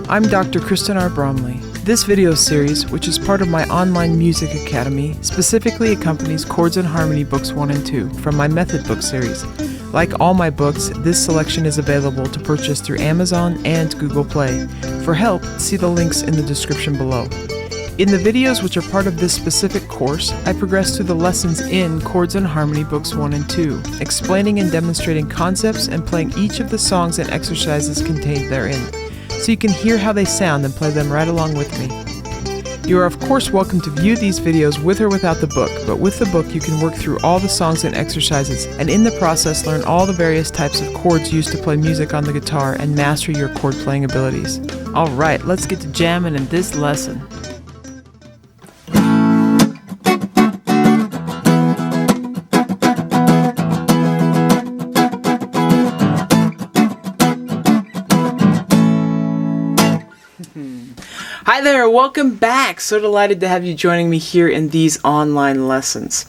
I'm Dr. Kristen R. Bromley. This video series, which is part of my online music academy, specifically accompanies Chords and Harmony Books 1 and 2 from my Method Book series. Like all my books, this selection is available to purchase through Amazon and Google Play. For help, see the links in the description below. In the videos which are part of this specific course, I progress through the lessons in Chords and Harmony Books 1 and 2, explaining and demonstrating concepts and playing each of the songs and exercises contained therein, so you can hear how they sound and play them right along with me. You are of course welcome to view these videos with or without the book, but with the book you can work through all the songs and exercises, and in the process learn all the various types of chords used to play music on the guitar and master your chord playing abilities. Alright, let's get to jamming in this lesson. Hi there, welcome back. So delighted to have you joining me here in these online lessons.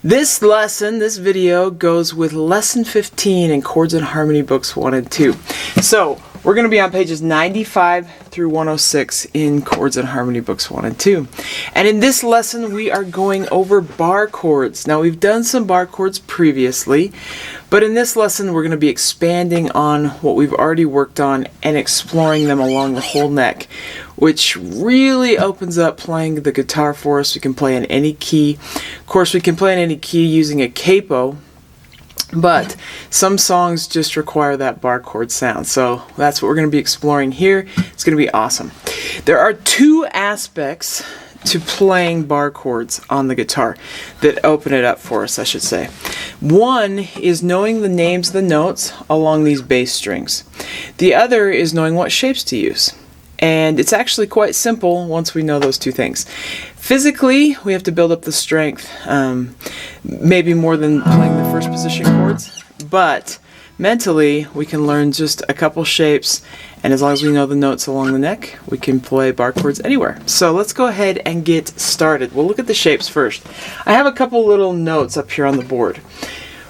This lesson, this video, goes with lesson 15 in Chords and Harmony Books 1 and 2. So we're going to be on pages 95 through 106 in Chords and Harmony Books 1 and 2. And in this lesson we are going over bar chords. Now we've done some bar chords previously, but in this lesson we're going to be expanding on what we've already worked on and exploring them along the whole neck, which really opens up playing the guitar for us. We can play in any key. Of course, we can play in any key using a capo, but some songs just require that bar chord sound. So that's what we're going to be exploring here. It's going to be awesome. There are two aspects to playing bar chords on the guitar that open it up for us, I should say. One is knowing the names of the notes along these bass strings. The other is knowing what shapes to use. And it's actually quite simple once we know those two things. Physically, we have to build up the strength, maybe more than playing the first position chords, but mentally we can learn just a couple shapes, and as long as we know the notes along the neck, we can play bar chords anywhere. So let's go ahead and get started. We'll look at the shapes first. I have a couple little notes up here on the board.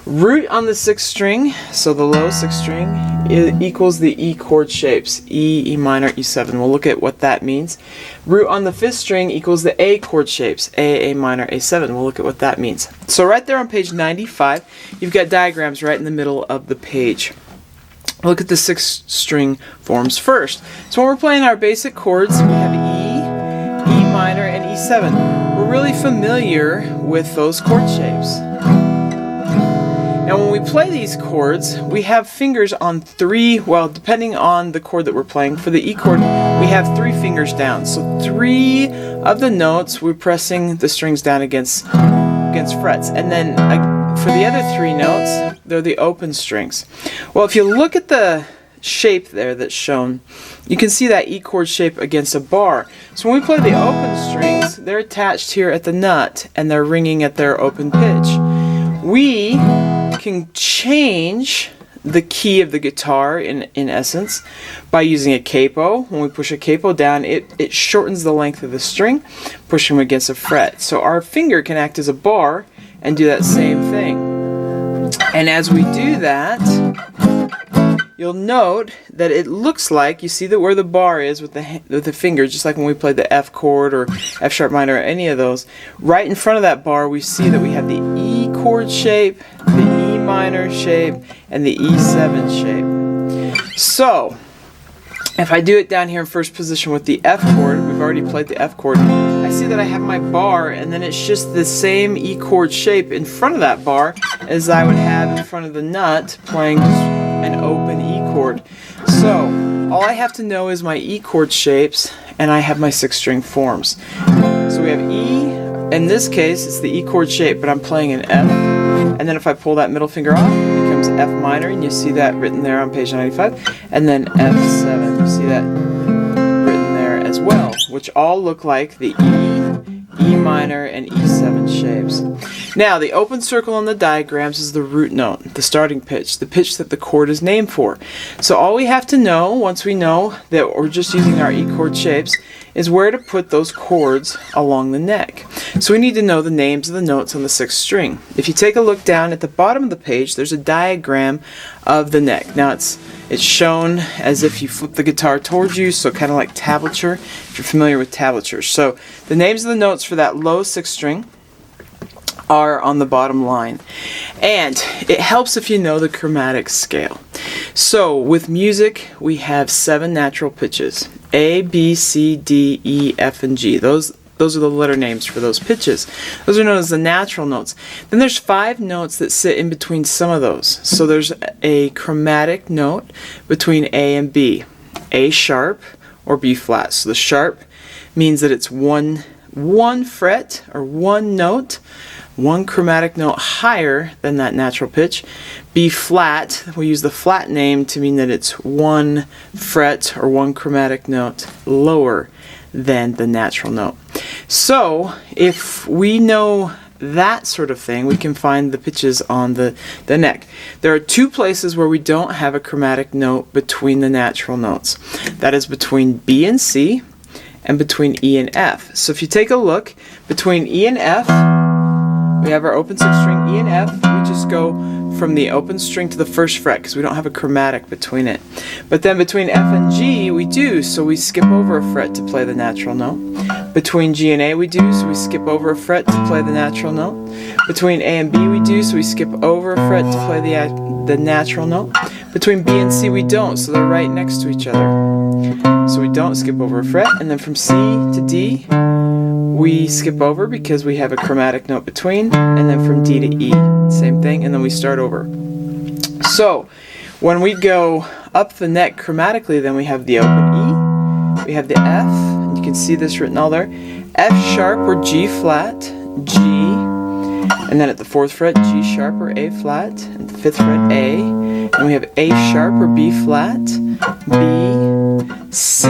Root on the 6th string, so the low 6th string, equals the E chord shapes, E, E minor, E7. We'll look at what that means. Root on the 5th string equals the A chord shapes, A, A minor, A7. We'll look at what that means. So right there on page 95, you've got diagrams right in the middle of the page. Look at the 6th string forms first. So when we're playing our basic chords, we have E, E minor, and E7. We're really familiar with those chord shapes. Now when we play these chords, we have fingers on three, well, depending on the chord that we're playing. For the E chord, we have 3 fingers down. So 3 of the notes, we're pressing the strings down against frets. And then for the other 3 notes, they're the open strings. Well, if you look at the shape there that's shown, you can see that E chord shape against a bar. So when we play the open strings, they're attached here at the nut, and they're ringing at their open pitch. We can change the key of the guitar in essence by using a capo. When we push a capo down, it shortens the length of the string, pushing them against a fret. So our finger can act as a bar and do that same thing. And as we do that, you'll note that it looks like, you see that where the bar is with the finger, just like when we played the F chord or F sharp minor or any of those, right in front of that bar we see that we have the E chord shape, the E minor shape, and the E7 shape. So if I do it down here in first position with the F chord, we've already played the F chord, I see that I have my bar, and then it's just the same E chord shape in front of that bar as I would have in front of the nut playing an open E chord. So all I have to know is my E chord shapes, and I have my 6 string forms. So we have E, in this case it's the E chord shape, but I'm playing an F, and then if I pull that middle finger off, it becomes F minor, and you see that written there on page 95, and then F7, you see that written there as well, which all look like the E, E minor, and E7 shapes. Now, the open circle on the diagrams is the root note, the starting pitch, the pitch that the chord is named for. So all we have to know, once we know that we're just using our E chord shapes, is where to put those chords along the neck. So we need to know the names of the notes on the 6th string. If you take a look down at the bottom of the page, there's a diagram of the neck. Now it's shown as if you flip the guitar towards you, so kind of like tablature, if you're familiar with tablature. So the names of the notes for that low 6th string are on the bottom line. And it helps if you know the chromatic scale. So with music, we have 7 natural pitches: A, B, C, D, E, F, and G. Those are the letter names for those pitches. Those are known as the natural notes. Then there's 5 notes that sit in between some of those. So there's a chromatic note between A and B. A sharp or B flat. So the sharp means that it's one fret or one note, one chromatic note higher than that natural pitch. B flat, we use the flat name to mean that it's one fret or one chromatic note lower than the natural note. So if we know that sort of thing, we can find the pitches on the neck. There are 2 places where we don't have a chromatic note between the natural notes. That is between B and C and between E and F. So if you take a look, between E and F, we have our open 6th string. E and F, we just go from the open string to the 1st fret because we don't have a chromatic between it. But then between F and G, we do, so we skip over a fret to play the natural note. Between G and A, we do, so we skip over a fret to play the natural note. Between A and B, we do, so we skip over a fret to play the natural note. Between B and C, we don't, so they're right next to each other. So we don't skip over a fret. And then from C to D, we skip over because we have a chromatic note between, and then from D to E, same thing, and then we start over. So when we go up the neck chromatically, then we have the open E, we have the F, and you can see this written all there, F sharp or G flat, G, and then at the 4th fret, G sharp or A flat, at the 5th fret, A, and we have A sharp or B flat, B, C,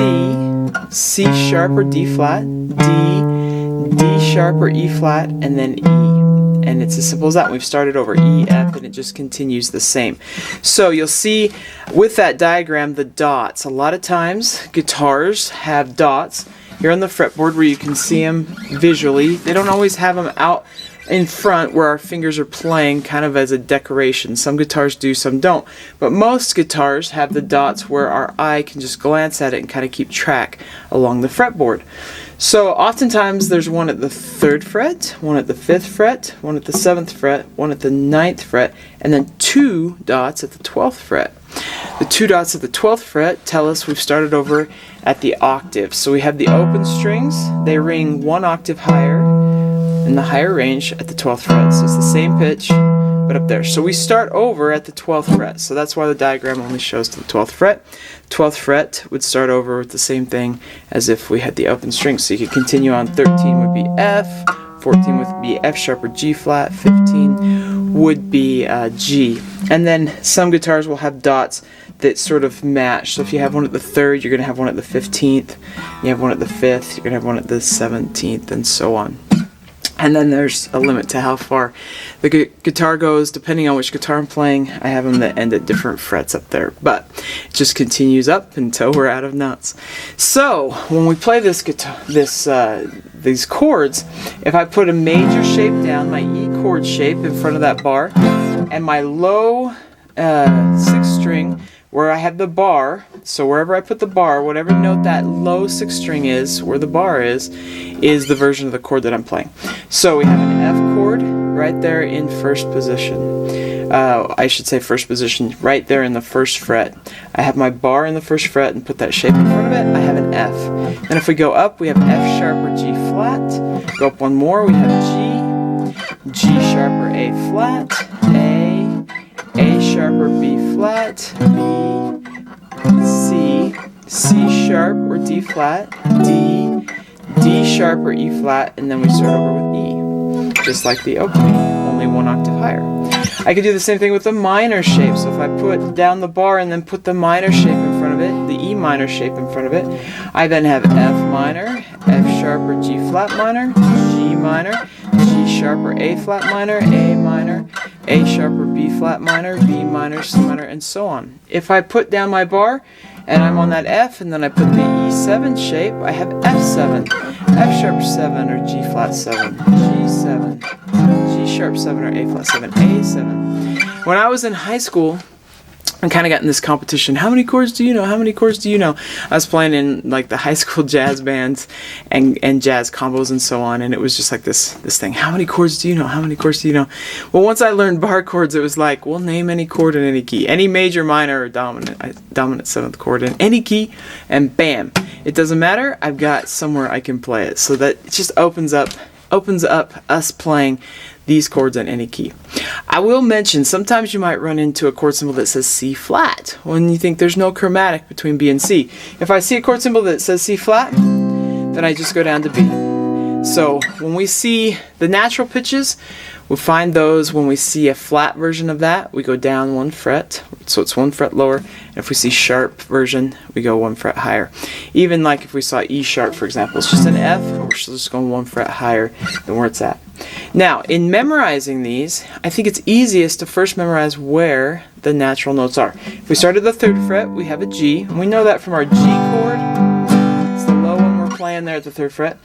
C sharp or D flat, D sharp or E flat, and then E. And it's as simple as that. We've started over E, F, and it just continues the same. So you'll see with that diagram the dots. A lot of times guitars have dots here on the fretboard where you can see them visually. They don't always have them out in front where our fingers are playing kind of as a decoration. Some guitars do, some don't. But most guitars have the dots where our eye can just glance at it and kind of keep track along the fretboard. So oftentimes there's one at the 3rd fret, one at the 5th fret, one at the 7th fret, one at the 9th fret, and then 2 dots at the 12th fret. The 2 dots at the 12th fret tell us we've started over at the octave. So we have the open strings, they ring 1 octave higher in the higher range at the 12th fret. So it's the same pitch, but up there. So we start over at the 12th fret. So that's why the diagram only shows to the 12th fret. 12th fret would start over with the same thing as if we had the open strings. So you could continue on. 13 would be F, 14 would be F sharp or G flat, 15 would be G. And then some guitars will have dots that sort of match. So if you have one at the 3rd, you're going to have one at the 15th. You have one at the 5th, you're going to have one at the 17th, and so on. And then there's a limit to how far the guitar goes, depending on which guitar I'm playing. I have them that end at different frets up there, but it just continues up until we're out of notes. So when we play this guitar, these chords, if I put a major shape down, my E chord shape in front of that bar, and my low 6th string where I have the bar, so wherever I put the bar, whatever note that low 6th string is, where the bar is the version of the chord that I'm playing. So we have an F chord right there in 1st position. I should say 1st position, right there in the 1st fret. I have my bar in the 1st fret and put that shape in front of it, I have an F. And if we go up, we have F sharp or G flat. Go up one more, we have G sharp or A flat, A sharp or B flat, B, C sharp or D flat, D sharp or E flat, and then we start over with E, just like the opening, only 1 octave higher. I could do the same thing with the minor shape, so if I put down the bar and then put the minor shape in front of it, the E minor shape in front of it, I then have F minor, F sharp or G flat minor, G minor, G sharp or A flat minor, A minor, A sharp or B flat minor, B minor, C minor, and so on. If I put down my bar and I'm on that F and then I put the E7 shape, I have F7, F sharp 7 or G flat 7, G7, G sharp 7 or A flat 7, A7. When I was in high school, I kind of got in this competition. How many chords do you know? How many chords do you know? I was playing in like the high school jazz bands and jazz combos and so on, and it was just like this thing. How many chords do you know? How many chords do you know? Well, once I learned bar chords, it was like, well, name any chord in any key, any major, minor, or dominant seventh chord in any key, and bam, it doesn't matter. I've got somewhere I can play it. So that it just opens up us playing these chords in any key. I will mention, sometimes you might run into a chord symbol that says C flat when you think there's no chromatic between B and C. If I see a chord symbol that says C flat, then I just go down to B. So when we see the natural pitches, we find those. When we see a flat version of that, we go down 1 fret, so it's 1 fret lower. And if we see sharp version, we go 1 fret higher. Even like if we saw E sharp, for example, it's just an F, we're just going 1 fret higher than where it's at. Now, in memorizing these, I think it's easiest to first memorize where the natural notes are. If we start at the 3rd fret, we have a G, and we know that from our G chord. It's the low one we're playing there at the 3rd fret.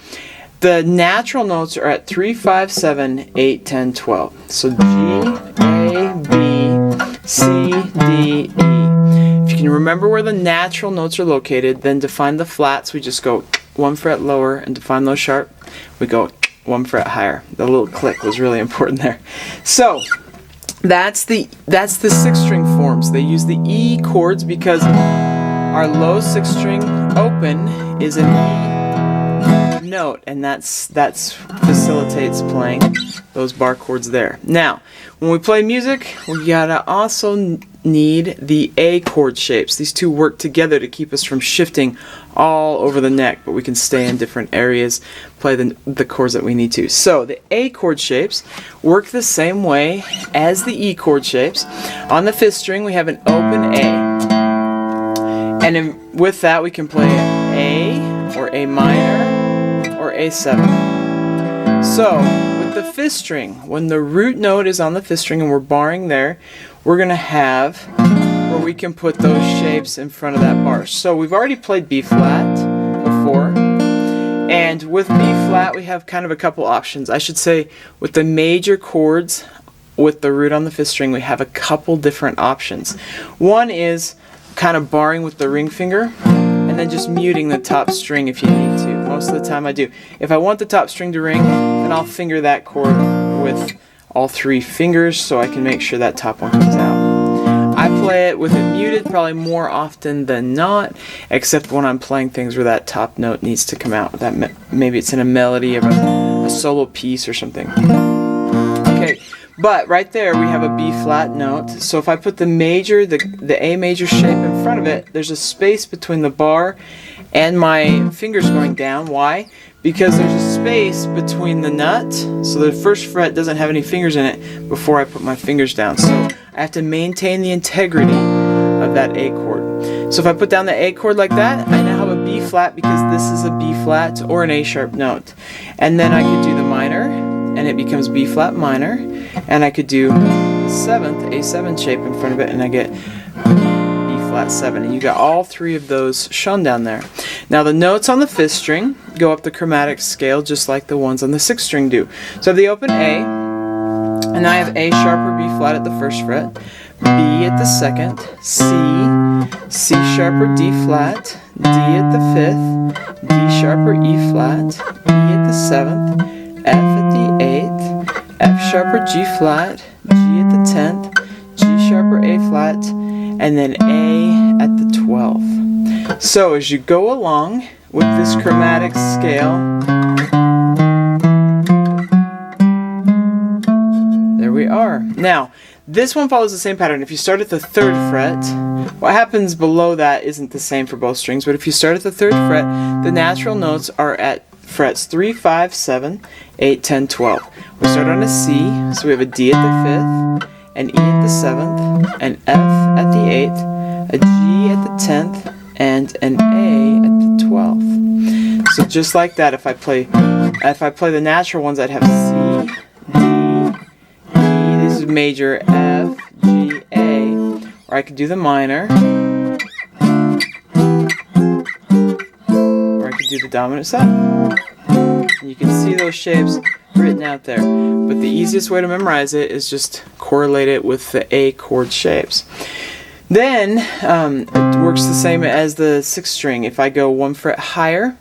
The natural notes are at 3, 5, 7, 8, 10, 12. So G, A, B, C, D, E. If you can remember where the natural notes are located, then to find the flats, we just go 1 fret lower, and to find those sharp, we go 1 fret higher. The little click was really important there. So that's the 6-string forms. They use the E chords because our low 6-string open is an E note, and that facilitates playing those bar chords there. Now, when we play music, we gotta also need the A chord shapes. These two work together to keep us from shifting all over the neck, but we can stay in different areas, play the chords that we need to. So the A chord shapes work the same way as the E chord shapes. On the 5th string, we have an open A, and with that we can play A or A minor or A7. So with the 5th string, when the root note is on the 5th string and we're barring there, we're going to have where we can put those shapes in front of that bar. So we've already played B flat before, and with B flat we have kind of a couple options. I should say with the major chords with the root on the 5th string, we have a couple different options. One is kind of barring with the ring finger, and then just muting the top string if you need to. Most of the time I do. If I want the top string to ring, then I'll finger that chord with all 3 fingers so I can make sure that top one comes out. I play it with it muted probably more often than not, except when I'm playing things where that top note needs to come out. That maybe it's in a melody of a solo piece or something. Okay. But right there we have a B flat note, so if I put the major, the A major shape in front of it, there's a space between the bar and my fingers going down. Why? Because there's a space between the nut, so the 1st fret doesn't have any fingers in it before I put my fingers down. So I have to maintain the integrity of that A chord. So if I put down the A chord like that, I now have a B flat because this is a B flat or an A sharp note. And then I could do the minor, and it becomes B flat minor, and I could do the 7th A7 shape in front of it, and I get B flat 7, and you got all 3 of those shown down there. Now the notes on the 5th string go up the chromatic scale just like the ones on the 6th string do. So I have the open A, and I have A sharp or B flat at the 1st fret, B at the 2nd, C sharp or D flat, D at the 5th, D sharp or E flat, E at the 7th, F at the 8th, F sharp or G flat, G at the 10th, G sharp or A flat, and then A at the 12th. So as you go along with this chromatic scale, there we are. Now, this one follows the same pattern. If you start at the 3rd fret, what happens below that isn't the same for both strings, but if you start at the 3rd fret, the natural notes are at frets 3, 5, 7, 8, 10, 12. We start on a C, so we have a D at the 5th, an E at the 7th, an F at the 8th, a G at the 10th, and an A at the 12th. So just like that, if I play the natural ones, I'd have C, D, E, this is major, F, G, A, or I could do the minor, or I could do the dominant 7. And you can see those shapes written out there, but the easiest way to memorize it is just correlate it with the A chord shapes. Then it works the same as the 6th string. If I go 1 fret higher,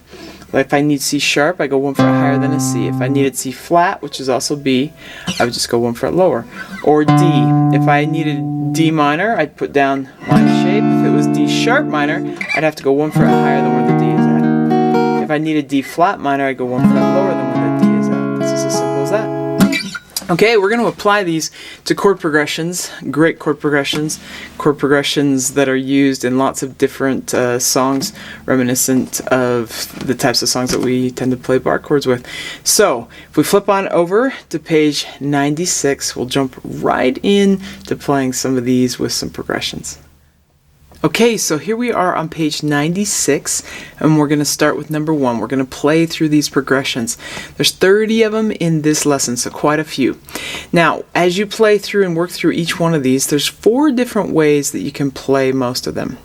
if I need C sharp, I go 1 fret higher than a C. If I needed C flat, which is also B, I would just go 1 fret lower. Or D. If I needed D minor, I'd put down my shape. If it was D sharp minor, I'd have to go 1 fret higher than where the D is at. If I needed D flat minor, I'd go 1 fret lower than where the D is at. It's just as simple as that. Okay, we're going to apply these to chord progressions, great chord progressions that are used in lots of different songs, reminiscent of the types of songs that we tend to play bar chords with. So, if we flip on over to page 96, we'll jump right in to playing some of these with some progressions. Okay, so here we are on page 96, and we're going to start with number 1. We're going to play through these progressions. There's 30 of them in this lesson, so quite a few. Now, as you play through and work through each one of these, there's 4 different ways that you can play most of them.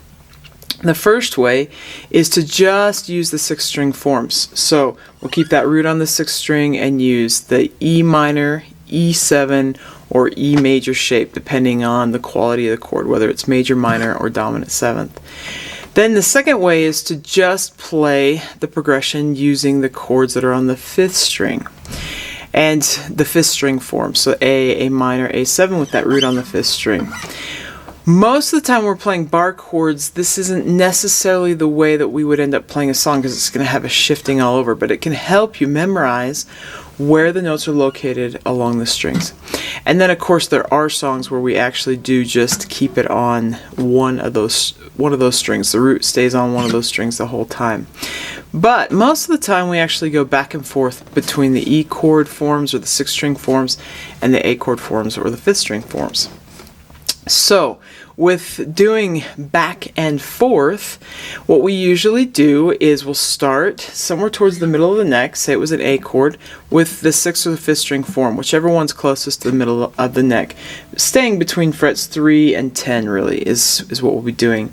The first way is to just use the 6th string forms. So we'll keep that root on the 6th string and use the E minor, E7, or E major shape, depending on the quality of the chord, whether it's major, minor, or dominant 7th. Then the second way is to just play the progression using the chords that are on the 5th string and the 5th string form. So A minor, A7 with that root on the 5th string. Most of the time we're playing bar chords, this isn't necessarily the way that we would end up playing a song because it's going to have a shifting all over, but it can help you memorize where the notes are located along the strings. And then of course there are songs where we actually do just keep it on one of those strings. The root stays on one of those strings the whole time. But most of the time we actually go back and forth between the E chord forms or the 6th string forms and the A chord forms or the 5th string forms. So, with doing back and forth, what we usually do is we'll start somewhere towards the middle of the neck, say it was an A chord, with the 6th or the 5th string form, whichever one's closest to the middle of the neck. Staying between frets 3 and 10 really is what we'll be doing.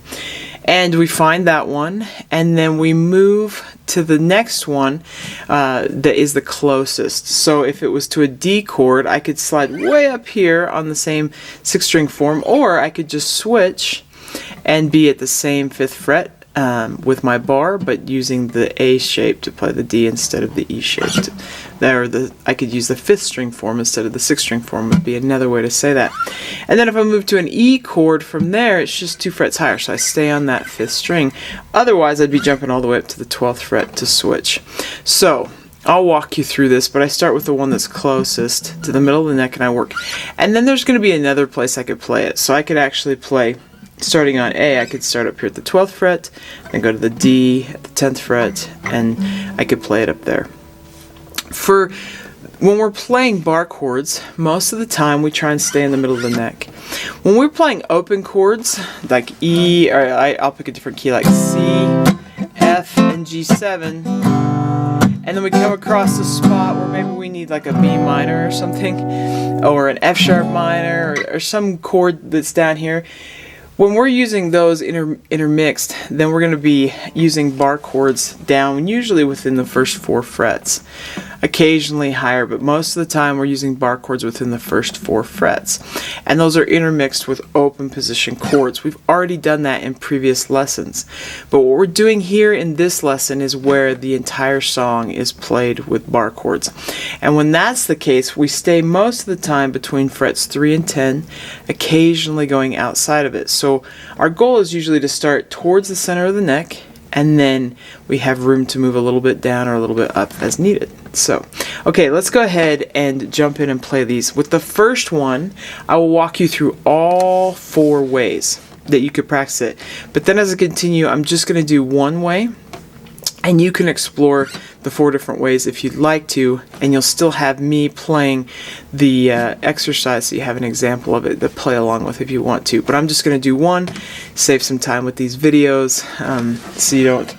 And we find that one, and then we move to the next one that is the closest. So if it was to a D chord, I could slide way up here on the same 6th string form, or I could just switch and be at the same 5th fret with my bar, but using the A shape to play the D instead of the E shape. I could use the 5th string form instead of the 6th string form would be another way to say that. And then if I move to an E chord from there, it's just 2 frets higher, so I stay on that 5th string. Otherwise, I'd be jumping all the way up to the 12th fret to switch. So I'll walk you through this, but I start with the one that's closest to the middle of the neck and I work. And then there's going to be another place I could play it. So I could actually play, starting on A, I could start up here at the 12th fret, and go to the D at the 10th fret, and I could play it up there. For when we're playing bar chords, most of the time we try and stay in the middle of the neck. When we're playing open chords, like E, or I'll pick a different key like C, F, and G7, and then we come across a spot where maybe we need like a B minor or something, or an F sharp minor, or some chord that's down here. When we're using those intermixed, then we're going to be using bar chords down, usually within the first 4 frets. Occasionally higher, but most of the time we're using bar chords within the first 4 frets. And those are intermixed with open position chords. We've already done that in previous lessons. But what we're doing here in this lesson is where the entire song is played with bar chords. And when that's the case, we stay most of the time between frets 3 and 10, occasionally going outside of it. So our goal is usually to start towards the center of the neck, and then we have room to move a little bit down or a little bit up as needed. So, okay, let's go ahead and jump in and play these. With the first one, I will walk you through all 4 ways that you could practice it. But then as I continue, I'm just going to do one way, and you can explore the 4 different ways if you'd like to, and you'll still have me playing the exercise so you have an example of it to play along with if you want to. But I'm just going to do one, save some time with these videos so you don't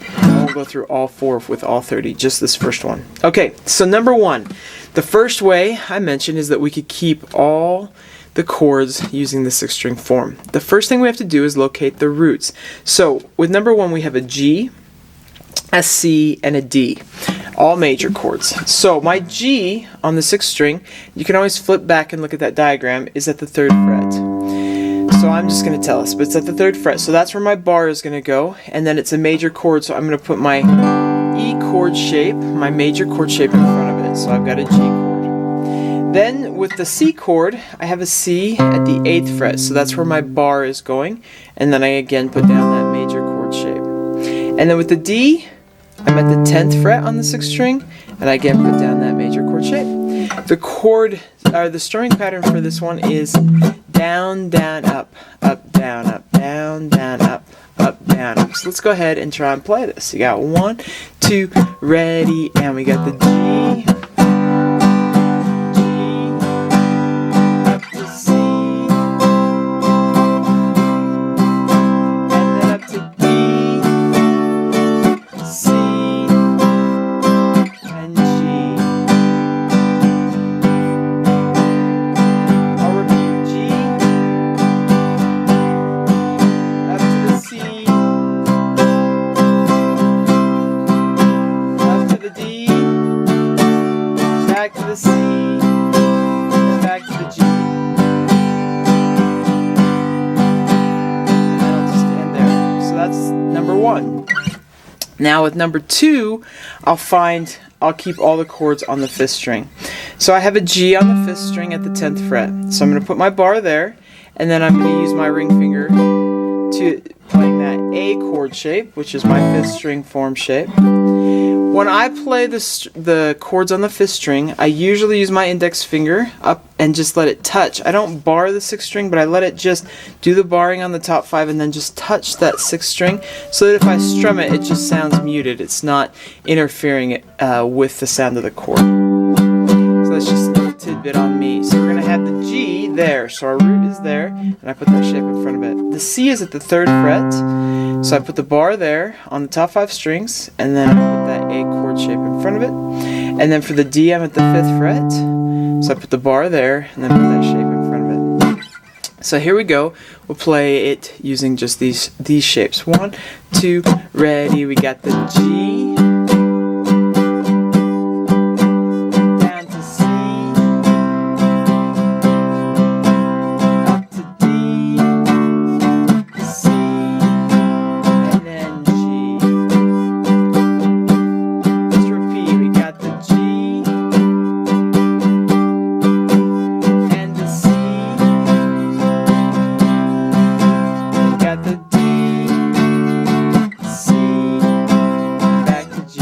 go through all 4 with all 30, just this first one. Okay, so number 1, the first way I mentioned is that we could keep all the chords using the 6th string form. The first thing we have to do is locate the roots. So with number 1 we have a G, a C, and a D, all major chords. So my G on the 6th string, you can always flip back and look at that diagram, is at the 3rd fret. So I'm just going to tell us, but it's at the 3rd fret, so that's where my bar is going to go, and then it's a major chord, so I'm going to put my E chord shape, my major chord shape in front of it, so I've got a G chord. Then with the C chord, I have a C at the 8th fret, so that's where my bar is going, and then I again put down that major chord shape. And then with the D, I'm at the 10th fret on the 6th string, and I again put down that major chord shape. The strumming pattern for this one is down, down, up, down, down, down, up, down, up. So let's go ahead and try and play this. You got 1, 2, ready, and we got the G, up to C, and then up to D, C, and G. I'll repeat G, up to the C, up to the D, back to the C, and back to the G. And then I'll just end there. So that's number 1. Now with number 2, I'll keep all the chords on the 5th string. So I have a G on the 5th string at the 10th fret. So I'm going to put my bar there, and then I'm going to use my ring finger to playing that A chord shape, which is my 5th string form shape. When I play the chords on the 5th string, I usually use my index finger up and just let it touch. I don't bar the 6th string, but I let it just do the barring on the top 5 and then just touch that 6th string, so that if I strum it, it just sounds muted. It's not interfering with the sound of the chord. So that's just a little tidbit on me. So we're going to have the G there. So our root is there, and I put that shape in front of it. The C is at the 3rd fret, so I put the bar there on the top 5 strings, and then I put that A chord shape in front of it. And then for the D, I'm at the 5th fret, so I put the bar there, and then put that shape in front of it. So here we go. We'll play it using just these shapes. 1, 2, ready. We got the G, down to C, up to D, C, and then G. Let's repeat. We got the G and the C. We got the D, C, back to G.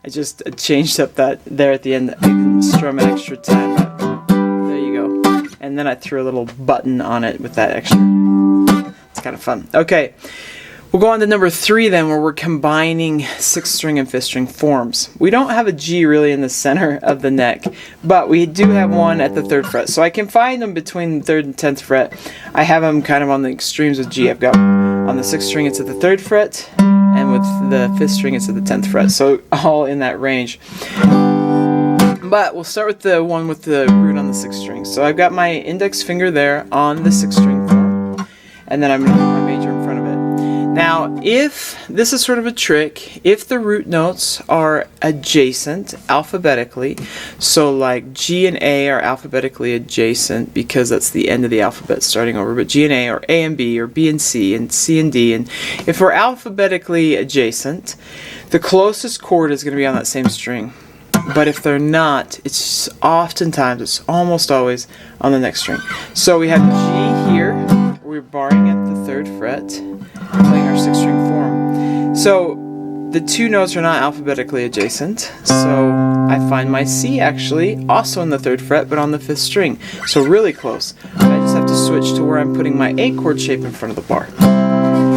I just changed up that there at the end. I can strum an extra time, but there you go. And then I threw a little button on it with that extra. It's kind of fun. Okay, we'll go on to number 3 then, where we're combining 6th string and 5th string forms. We don't have a G really in the center of the neck, but we do have one at the 3rd fret. So I can find them between the 3rd and 10th fret. I have them kind of on the extremes with G. I've got on the 6th string, it's at the 3rd fret, and with the 5th string, it's at the 10th fret. So all in that range. But we'll start with the one with the root on the 6th string. So I've got my index finger there on the 6th string form, and then I'm going to put my major in front of it. Now, if this is sort of a trick, if the root notes are adjacent alphabetically, so like G and A are alphabetically adjacent because that's the end of the alphabet starting over, but G and A are A and B, or B and C and D, and if we're alphabetically adjacent, the closest chord is going to be on that same string. But if they're not, it's almost always on the next string. So we have G here, we're barring at the 3rd fret, playing our 6th string form. So the 2 notes are not alphabetically adjacent, so I find my C actually also on the 3rd fret, but on the 5th string. So really close. I just have to switch to where I'm putting my A chord shape in front of the bar.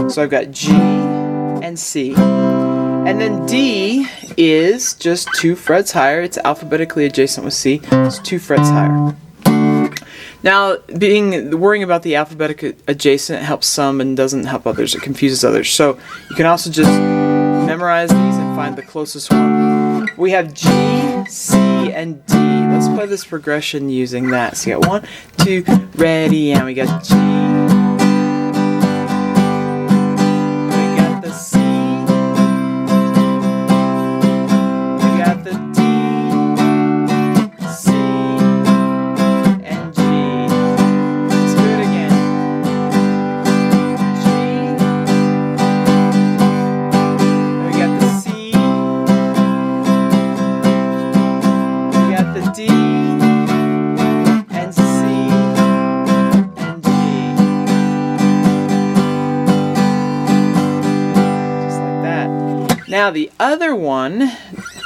So I've got G and C. And then D is just 2 frets higher. It's alphabetically adjacent with C. It's 2 frets higher. Now, worrying about the alphabetic adjacent helps some and doesn't help others. It confuses others. So you can also just memorize these and find the closest one. We have G, C, and D. Let's play this progression using that. So you got 1, 2, ready, and we got G. We got the C. We got the D, C, and G. Now the other one,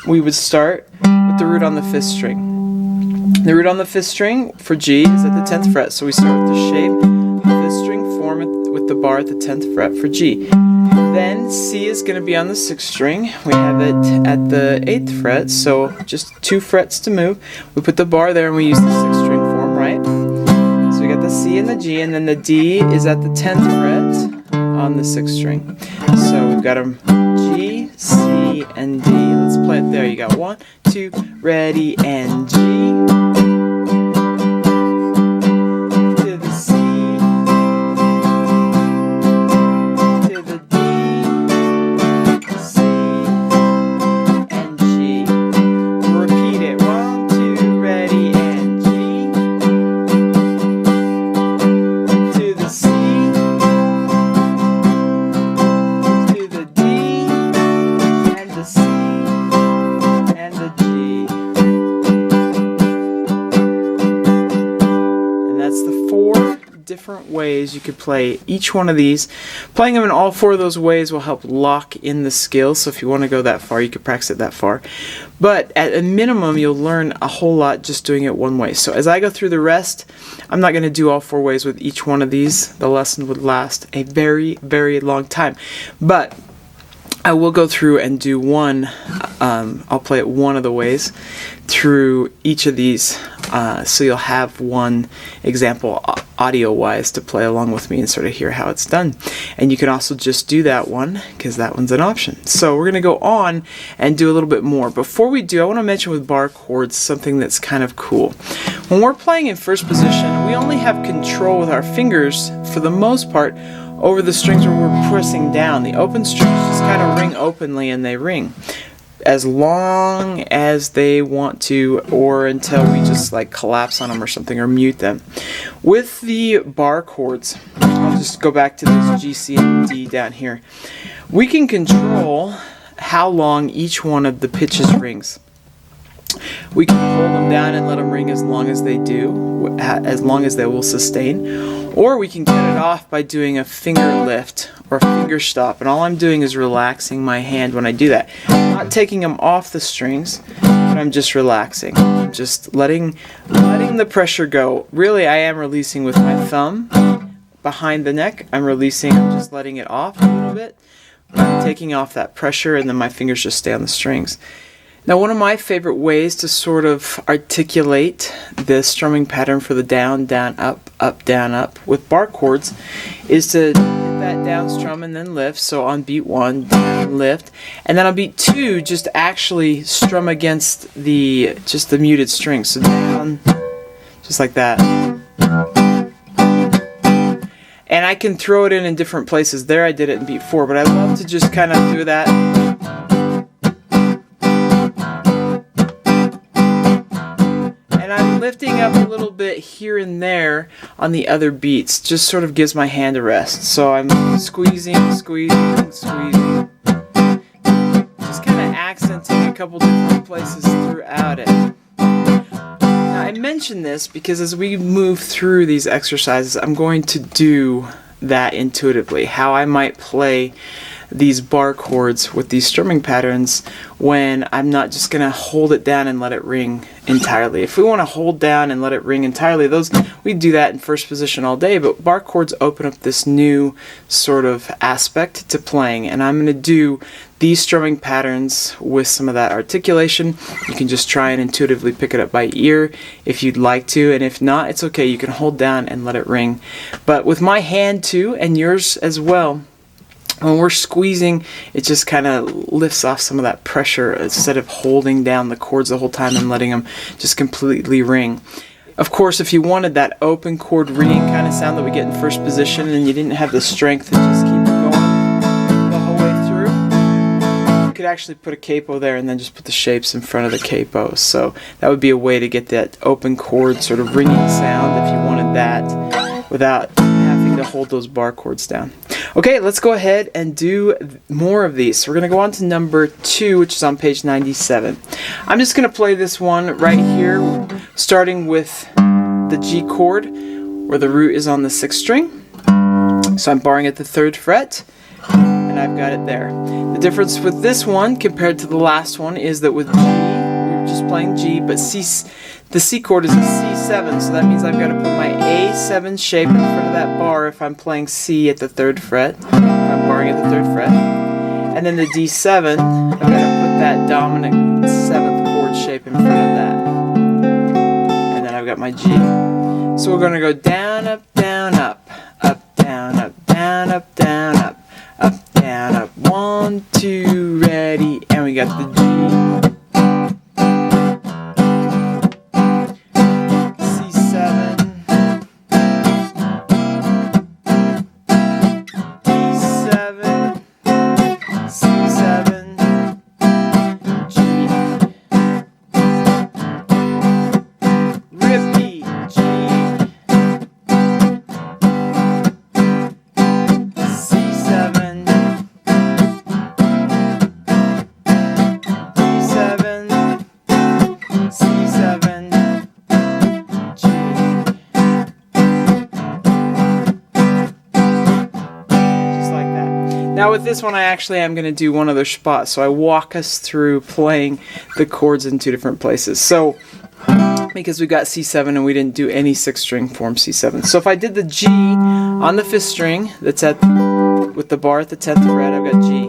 we would start with the root on the 5th string. The root on the 5th string for G is at the 10th fret, so we start with the shape, the 5th string form with the bar at the 10th fret for G. Then C is going to be on the 6th string. We have it at the 8th fret, so just 2 frets to move. We put the bar there and we use the 6th string form, right? So we got the C and the G, and then the D is at the 10th fret on the 6th string. So we've got them G, C, and D. Let's play it there. You got 1, 2, ready, and G. To the C. To the D. C. And G. Repeat it. 1, 2, ready, and G. To the C. Different ways you could play each one of these. Playing them in all 4 of those ways will help lock in the skills, so if you want to go that far, you could practice it that far. But at a minimum, you'll learn a whole lot just doing it one way. So as I go through the rest, I'm not going to do all 4 ways with each one of these. The lesson would last a very, very long time. But I will go through and do one, I'll play it one of the ways through each of these, so you'll have one example audio-wise to play along with me and sort of hear how it's done. And you can also just do that one, because that one's an option. So we're going to go on and do a little bit more. Before we do, I want to mention with bar chords something that's kind of cool. When we're playing in first position, we only have control with our fingers, for the most part, over the strings where we're pressing down. The open strings just kind of ring openly, and they ring as long as they want to, or until we just like collapse on them or something, or mute them. With the bar chords, I'll just go back to this G, C, and D down here. We can control how long each one of the pitches rings. We can hold them down and let them ring as long as they do, as long as they will sustain. Or we can cut it off by doing a finger lift or finger stop. And all I'm doing is relaxing my hand when I do that. I'm not taking them off the strings, but I'm just relaxing. I'm just letting the pressure go. Really, I am releasing with my thumb behind the neck. I'm just letting it off a little bit. I'm taking off that pressure, and then my fingers just stay on the strings. Now, one of my favorite ways to sort of articulate the strumming pattern for the down, down, up, down, up with bar chords is to hit that down strum and then lift. So on beat 1, down, lift, and then on beat 2, just actually strum against just the muted strings. So down, just like that. And I can throw it in different places. There I did it in beat 4, but I love to just kind of do that. Lifting up a little bit here and there on the other beats just sort of gives my hand a rest. So I'm squeezing, squeezing, squeezing. Just kind of accenting a couple different places throughout it. Now, I mention this because as we move through these exercises, I'm going to do that intuitively, how I might play these bar chords with these strumming patterns when I'm not just going to hold it down and let it ring entirely. If we want to hold down and let it ring entirely, we do that in first position all day, but bar chords open up this new sort of aspect to playing, and I'm going to do these strumming patterns with some of that articulation. You can just try and intuitively pick it up by ear if you'd like to, and if not, it's okay. You can hold down and let it ring. But with my hand too, and yours as well, when we're squeezing, it just kind of lifts off some of that pressure instead of holding down the chords the whole time and letting them just completely ring. Of course, if you wanted that open chord ringing kind of sound that we get in first position and you didn't have the strength to just keep it going the whole way through, you could actually put a capo there and then just put the shapes in front of the capo. So that would be a way to get that open chord sort of ringing sound if you wanted that without having to hold those bar chords down. Okay, let's go ahead and do more of these. So we're going to go on to number 2, which is on page 97. I'm just going to play this one right here, starting with the G chord, where the root is on the 6th string. So I'm barring at the 3rd fret, and I've got it there. The difference with this one compared to the last one is that with G, we were just playing G, but the C chord is a C7, so that means I've got to put my A7 shape in front of that bar if I'm playing C at the 3rd fret, if I'm barring at the 3rd fret. And then the D7, I've got to put that dominant 7th chord shape in front of that. And then I've got my G. So we're going to go down, up, down, up, up, down, up, down, up, down, up, up, down, up. 1, 2, ready, and we got the G. Now with this one I actually am going to do one other spot, so I walk us through playing the chords in 2 different places. So, because we got C7 and we didn't do any 6th string form C7. So if I did the G on the 5th string, that's at with the bar at the 10th fret, I've got G.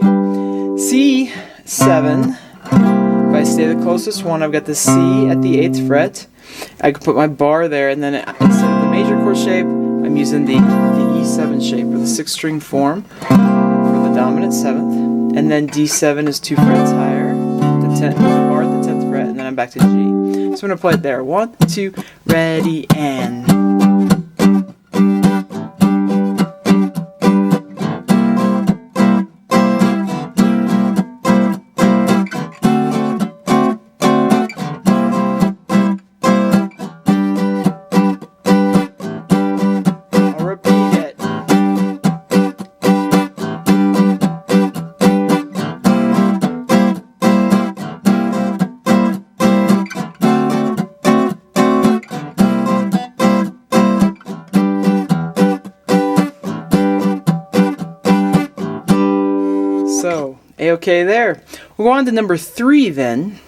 C7, if I stay the closest one, I've got the C at the 8th fret. I could put my bar there, and then instead of the major chord shape, I'm using the E7 shape, or the 6th string form, for the dominant 7th. And then D7 is 2 frets higher, the bar at the 10th fret, and then I'm back to G. So I'm going to play it there. 1, 2, ready, and... So, A-okay there. We'll go on to number 3 then.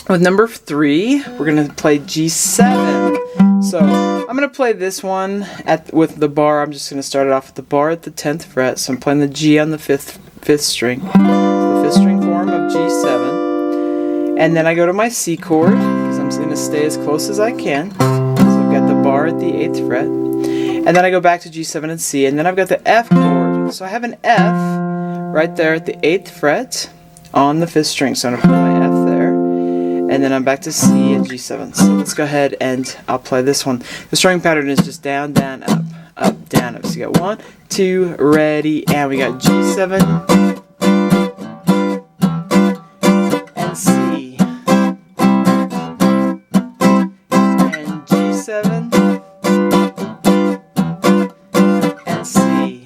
With number 3, we're going to play G7. So, I'm going to play this one with the bar. I'm just going to start it off with the bar at the 10th fret. So I'm playing the G on the 5th string. So the 5th string form of G7. And then I go to my C chord, because I'm going to stay as close as I can. So I've got the bar at the 8th fret. And then I go back to G7 and C. And then I've got the F chord. So I have an F right there at the 8th fret on the 5th string. So I'm going to put my F there, and then I'm back to C and G7. So let's go ahead and I'll play this one. The strumming pattern is just down, down, up, up, down, up. So you got 1, 2, ready, and we got G7 and C and G7 and C.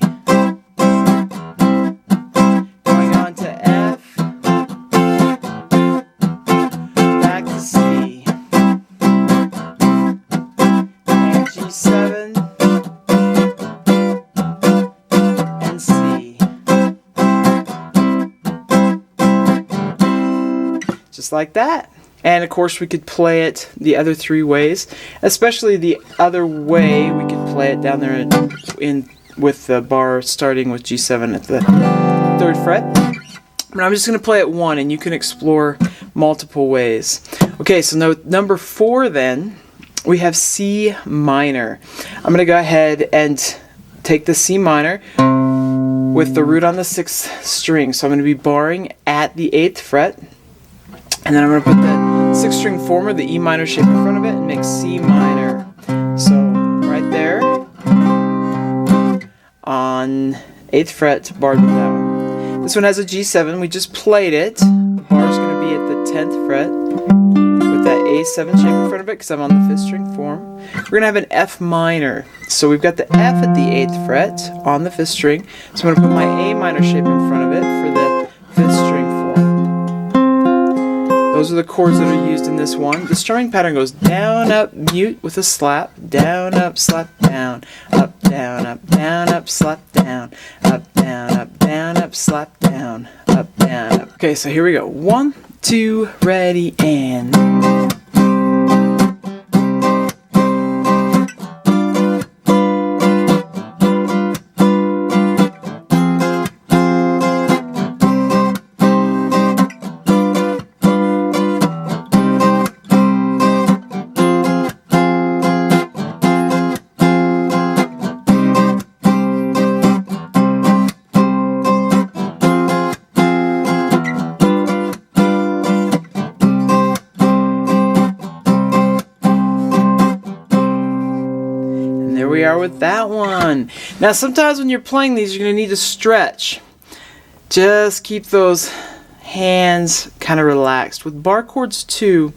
Just like that. And of course we could play it the other 3 ways, especially the other way we could play it down there in with the bar starting with G7 at the 3rd fret. But I'm just going to play it 1, and you can explore multiple ways. Okay, so number 4 then, we have C minor. I'm going to go ahead and take the C minor with the root on the 6th string. So I'm going to be barring at the 8th fret. And then I'm going to put the 6th string former, the E minor shape in front of it, and make C minor. So, right there, on 8th fret, barred with that one. This one has a G7, we just played it. The bar is going to be at the 10th fret, with that A7 shape in front of it, because I'm on the 5th string form. We're going to have an F minor. So we've got the F at the 8th fret, on the 5th string. So I'm going to put my A minor shape in front of it for the 5th string form. Those are the chords that are used in this one. The strumming pattern goes down, up, mute with a slap, down, up, slap, down, up, down, up, down, up, slap down, up, down, up, down, up, slap down, up, down, up. Okay, so here we go. 1, 2, ready, and... There we are with that one. Now sometimes when you're playing these, you're going to need to stretch. Just keep those hands kind of relaxed. With bar chords too,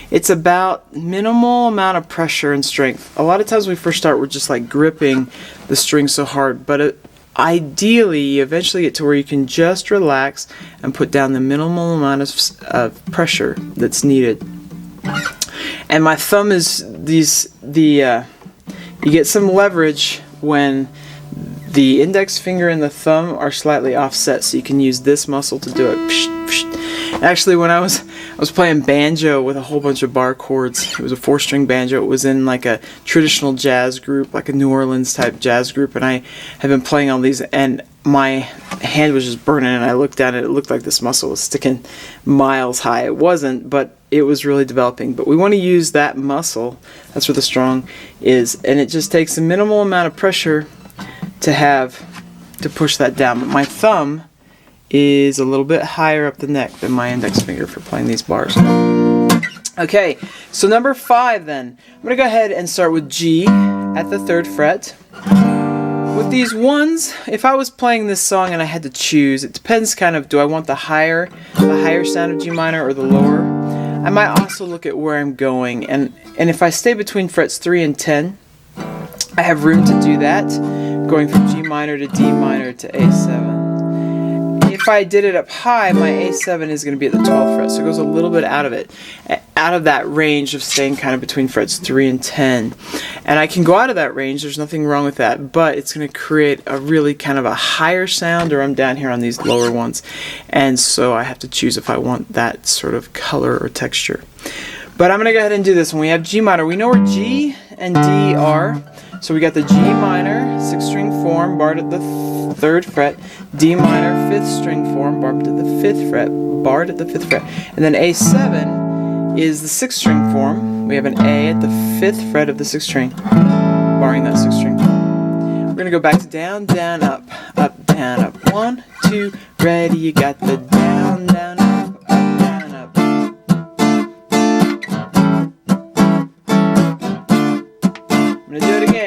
it's about minimal amount of pressure and strength. A lot of times when we first start, we're just like gripping the string so hard, but ideally you eventually get to where you can just relax and put down the minimal amount of pressure that's needed. And my thumb is you get some leverage when the index finger and the thumb are slightly offset, so you can use this muscle to do it. Psh, psh. Actually, when I was playing banjo with a whole bunch of bar chords, it was a 4-string banjo. It was in like a traditional jazz group, like a New Orleans type jazz group, and I had been playing all these, and my hand was just burning, and I looked down and it looked like this muscle was sticking miles high. It wasn't, but it was really developing. But we want to use that muscle, that's where the strong is, and it just takes a minimal amount of pressure to push that down. But my thumb is a little bit higher up the neck than my index finger for playing these bars. Okay, so number 5 then. I'm going to go ahead and start with G at the 3rd fret. With these ones, if I was playing this song and I had to choose, it depends kind of, do I want the higher sound of G minor or the lower? I might also look at where I'm going, and if I stay between frets 3 and 10, I have room to do that, going from G minor to D minor to A7. If I did it up high, my A7 is going to be at the 12th fret, so it goes a little bit out of that range of staying kind of between frets 3 and 10. And I can go out of that range, there's nothing wrong with that, but it's going to create a really kind of a higher sound, or I'm down here on these lower ones, and so I have to choose if I want that sort of color or texture. But I'm going to go ahead and do this. When we have G minor, we know where G and D are, so we got the G minor 6-string form barred at the 3rd fret, D minor 5th string form barred at the 5th fret, and then A7 is the 6th string form. We have an A at the 5th fret of the 6th string, barring that 6th string. We're going to go back to down, down, up, down, up. 1, 2, ready, you got the down, down, up, down, up. I'm going to do it again.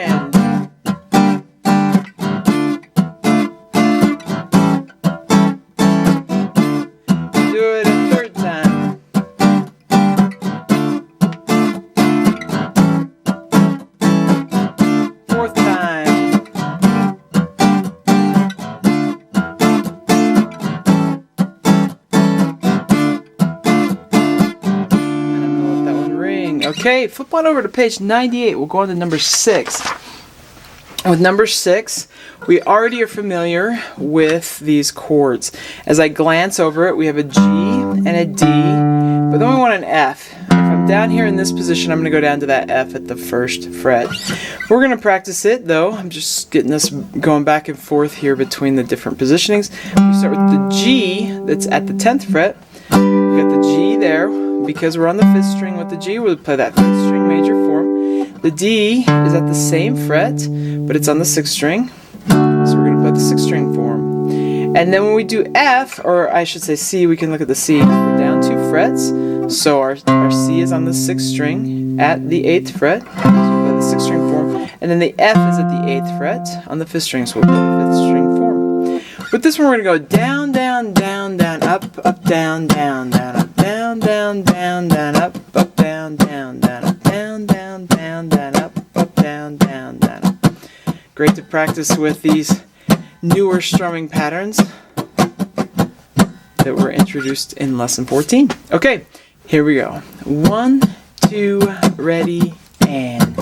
Okay, flip on over to page 98. We'll go on to number 6. With number 6, we already are familiar with these chords. As I glance over it, we have a G and a D, but then we want an F. If I'm down here in this position, I'm going to go down to that F at the 1st fret. We're going to practice it, though. I'm just getting this going back and forth here between the different positionings. We start with the G that's at the 10th fret. We've got the G there. Because we're on the 5th string with the G, we'll play that 5th string major form. The D is at the same fret, but it's on the 6th string. So we're going to play the 6th string form. And then when we do F, or I should say C, we can look at the C. We're down 2 frets, so our C is on the 6th string at the 8th fret. So we play the 6th string form. And then the F is at the 8th fret on the 5th string, so we'll play the 5th string form. With this one, we're going to go down, down, down, down, up, down, down, down, up. Down, down, down, down, up, down, down, down, up, down, down, down, down, up, down, down, down, up. Great to practice with these newer strumming patterns that were introduced in lesson 14. Okay, here we go. 1, 2, ready, and...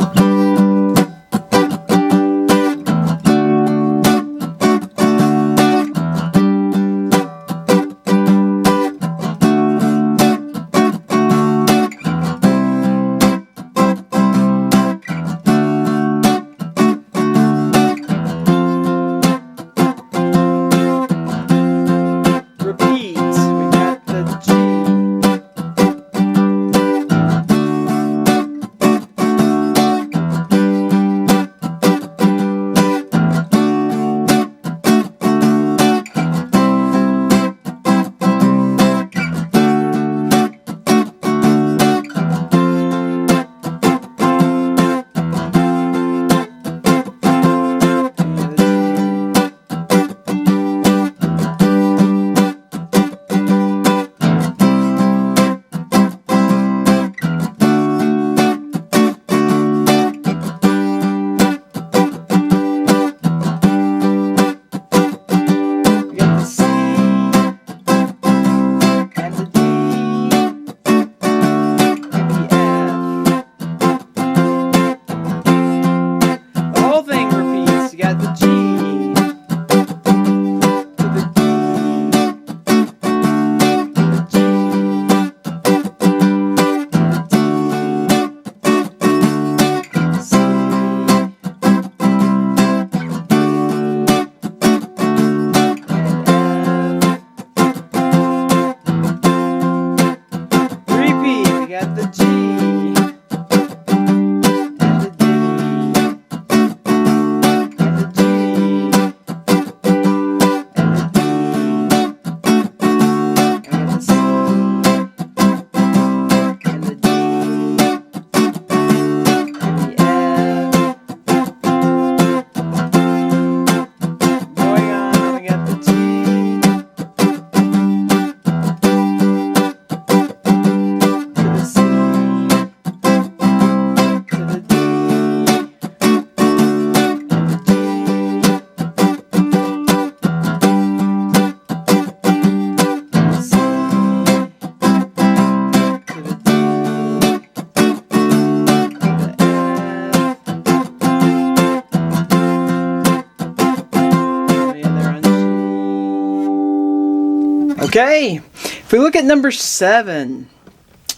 Okay, if we look at number 7,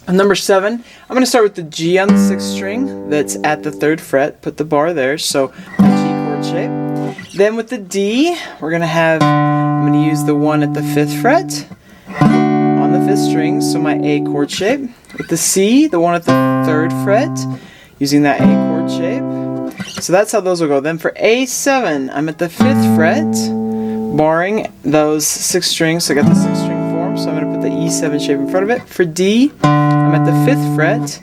I'm going to start with the G on the 6th string that's at the 3rd fret, put the bar there, so my G chord shape. Then with the D, I'm going to use the 1 at the 5th fret on the 5th string, so my A chord shape. With the C, the 1 at the 3rd fret, using that A chord shape. So that's how those will go. Then for A7, I'm at the 5th fret, barring those 6 strings, so I got the 6 string form, so I'm going to put the E7 shape in front of it. For D, I'm at the 5th fret.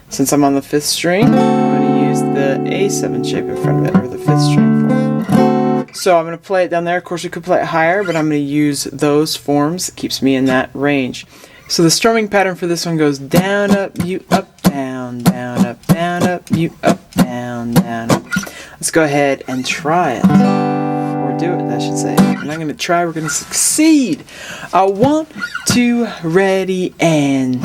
Since I'm on the 5th string, I'm going to use the A7 shape in front of it, or the 5th string form. So I'm going to play it down there. Of course, we could play it higher, but I'm going to use those forms. It keeps me in that range. So the strumming pattern for this one goes down, up, you, up, down, down, up, you, up, down, up. Let's go ahead and try it. Or do it, I should say. We're not going to try, we're going to succeed. 1, 2, ready, and...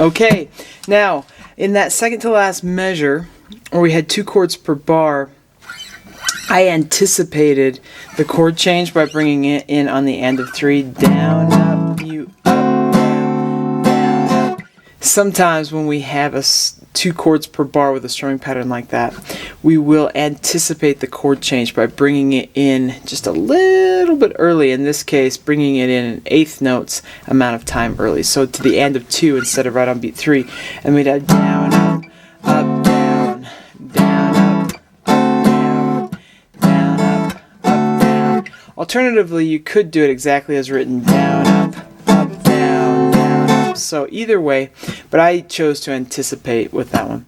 Okay, now in that second to last measure, where we had 2 chords per bar, I anticipated the chord change by bringing it in on the end of 3, down, up, you, up, down, down, up. Sometimes when we have 2 chords per bar with a strumming pattern like that, we will anticipate the chord change by bringing it in just a little bit early. In this case, bringing it in an 1/8 notes amount of time early. So to the end of 2 instead of right on beat 3. And we'd have down, up, down, down, up, down, down, up, down. Alternatively, you could do it exactly as written, down, up, down, down, up. So either way, but I chose to anticipate with that one.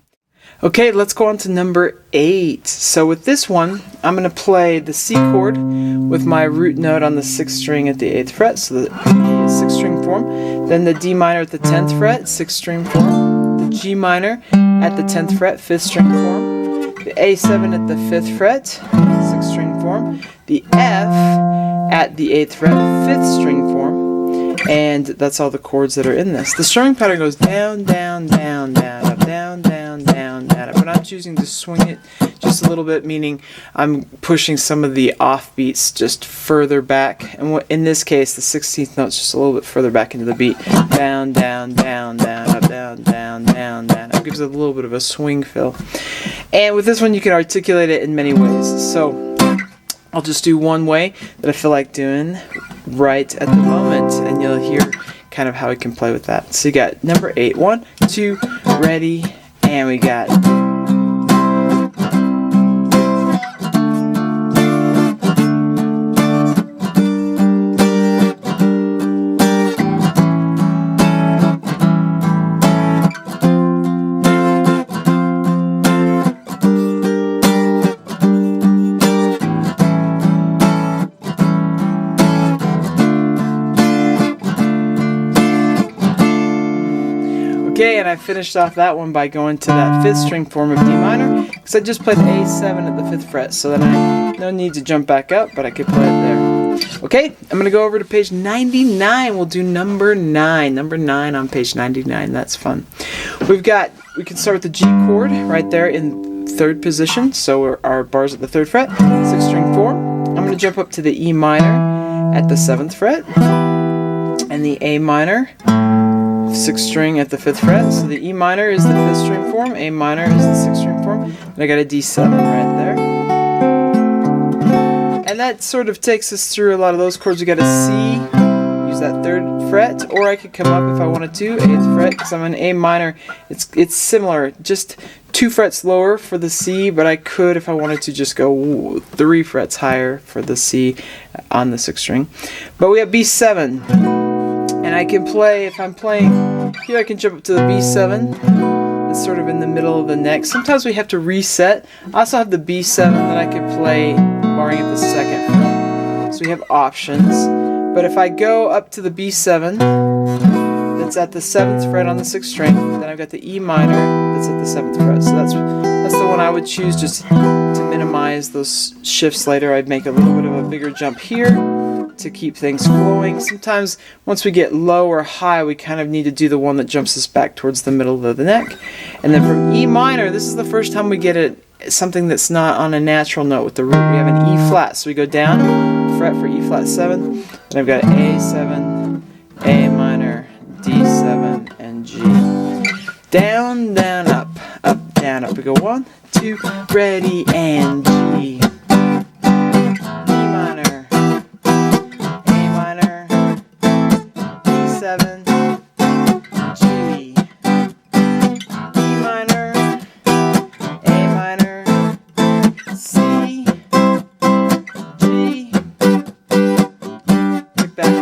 Okay, let's go on to number 8. So with this one, I'm going to play the C chord with my root note on the 6th string at the 8th fret, so the 6th string form. Then the D minor at the 10th fret, 6th string form. The G minor at the 10th fret, 5th string form. The A7 at the 5th fret, 6th string form. The F at the 8th fret, 5th string form. And that's all the chords that are in this. The strumming pattern goes down, down, down, down, up, down, down, down, down, up. But I'm choosing to swing it just a little bit, meaning I'm pushing some of the offbeats just further back. And in this case, the 16th note's just a little bit further back into the beat. Down, down, down, down, up, down, down, down, down. It gives it a little bit of a swing feel. And with this one, you can articulate it in many ways. So I'll just do one way that I feel like doing right at the moment, and you'll hear kind of how we can play with that. So you got number 8, 1, 2, ready, and we got... Okay, and I finished off that one by going to that 5th string form of D minor, because I just played A7 at the 5th fret, so then I no need to jump back up, but I could play it there. Okay, I'm going to go over to page 99. We'll do number 9. Number 9 on page 99. That's fun. We can start with the G chord right there in 3rd position, so our bar's at the 3rd fret, 6th string form. I'm going to jump up to the E minor at the 7th fret, and the A minor, 6th string at the 5th fret. So the E minor is the 5th string form, A minor is the 6th string form, and I got a D7 right there. And that sort of takes us through a lot of those chords. We got a C, use that 3rd fret, or I could come up if I wanted to, 8th fret, because I'm an A minor. It's similar, just 2 frets lower for the C, but I could, if I wanted to, just go 3 frets higher for the C on the 6th string. But we have B7. And I can play, if I'm playing here, I can jump up to the B7, It's sort of in the middle of the neck. Sometimes we have to reset. I also have the B7 that I could play barring at the 2nd fret. So we have options. But if I go up to the B7, that's at the 7th fret on the 6th string, then I've got the E minor that's at the 7th fret. So that's the one I would choose just to minimize those shifts later. I'd make a little bit of a bigger jump here to keep things flowing. Sometimes once we get low or high, we kind of need to do the one that jumps us back towards the middle of the neck. And then from E minor, this is the first time we get something that's not on a natural note with the root. We have an E flat, so we go down, fret for E flat 7, and I've got A7, A minor, D7, and G. Down, down, up, down, up. We go 1, 2, ready, and G.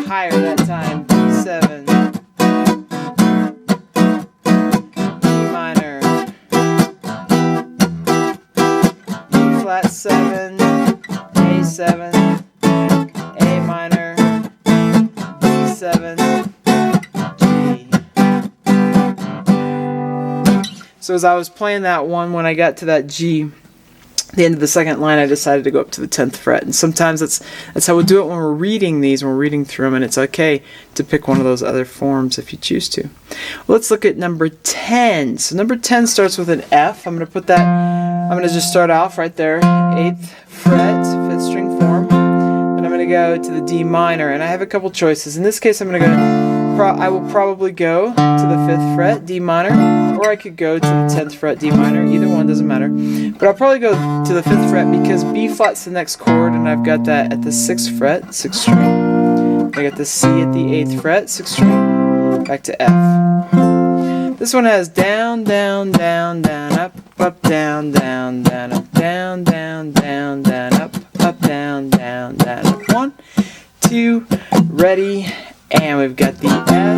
Higher that time, D7, D minor, E flat 7, A7, A minor, D7, G. So as I was playing that one, when I got to that G, the end of the 2nd line, I decided to go up to the 10th fret. And sometimes that's how we'll do it when we're reading these, when we're reading through them, and it's okay to pick one of those other forms if you choose to. Well, let's look at number 10. So number 10 starts with an F. I'm going to just start off right there, 8th fret, 5th string form. And I'm going to go to the D minor, and I have a couple choices. In this case, I will probably go to the 5th fret, D minor, or I could go to the 10th fret, D minor. Either one doesn't matter. But I'll probably go to the 5th fret because B flat's the next chord, and I've got that at the 6th fret, 6th string. I got the C at the 8th fret, 6th string, back to F. This one has down, down, down, down, up, down, down, down, up, down, down, down, down, up, down, down, down, up. 1, 2, ready, and we've got the F.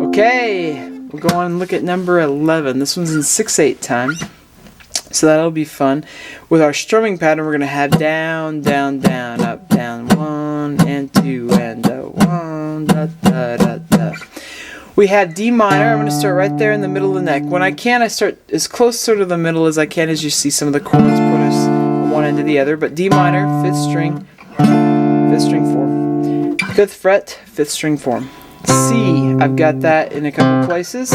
Okay, we'll go on and look at number 11. This one's in 6/8 time, so that'll be fun. With our strumming pattern, we're going to have down, down, down, up, down, 1 and 2 and 1, da, da, da, da. We have D minor. I'm going to start right there in the middle of the neck. When I can, I start as close to the middle as I can, as you see some of the chords put us from one end to the other. But D minor, 5th string form. 5th fret, 5th string form. C, I've got that in a couple places,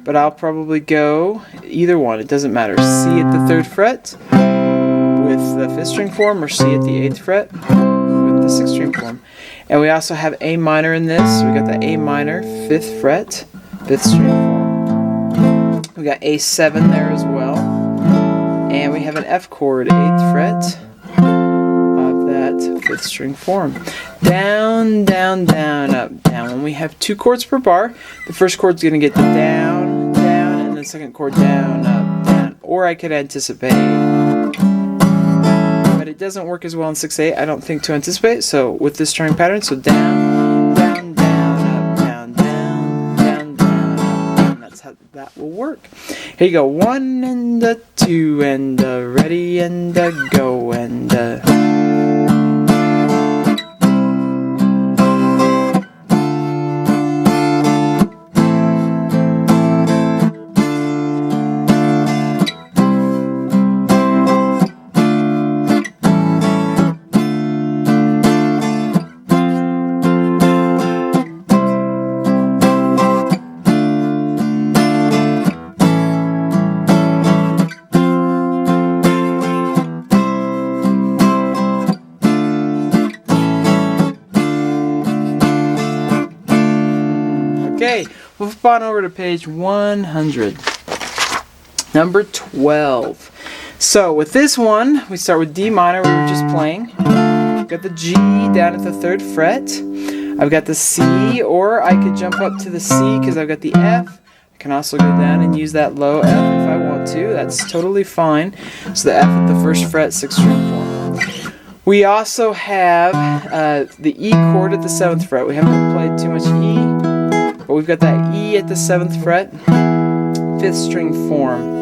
but I'll probably go either one. It doesn't matter. C at the 3rd fret with the 5th string form, or C at the 8th fret with the 6th string form. And we also have A minor in this. We got the A minor, 5th fret, 5th string form. We got A7 there as well. And we have an F chord, 8th fret of that 5th string form. Down, down, down, up, down. When we have 2 chords per bar, the first chord's going to get the down, down, and the second chord down, up, down. Or I could anticipate. But it doesn't work as well in 6/8, I don't think, to anticipate. So with this strumming pattern, so down, down, down, up, down, down, down, down, up, down. That's how that will work. Here you go. 1 and a 2 and a ready and a go and a. Okay, we'll flip on over to page 100. Number 12. So with this one, we start with D minor, we were just playing. Got the G down at the 3rd fret. I've got the C, or I could jump up to the C because I've got the F. I can also go down and use that low F if I want to. That's totally fine. So the F at the 1st fret, 6th string form. We also have the E chord at the 7th fret. We haven't played too much E, but we've got that E at the 7th fret, 5th string form.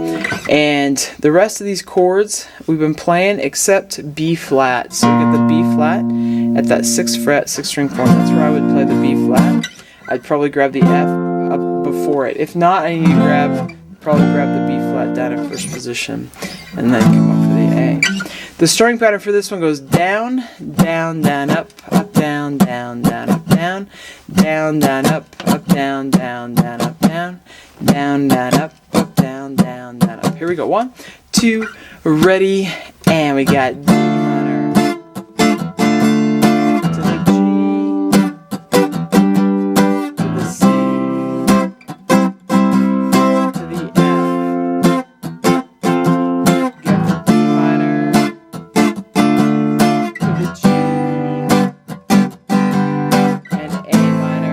And the rest of these chords we've been playing except B flat. So we get the B flat at that 6th fret, 6th string form. That's where I would play the B flat. I'd probably grab the F up before it. If not, I need to probably grab the B flat down in 1st position and then come up for the A. The strumming pattern for this one goes down, down, down, up, down, down, down, up, down, down, down, up, down, down, down, up, down, down, down, up, down, down, down, up. Here we go. 1, 2, ready, and we got D minor to the G to the C to the F. Got the D minor to the G and A minor.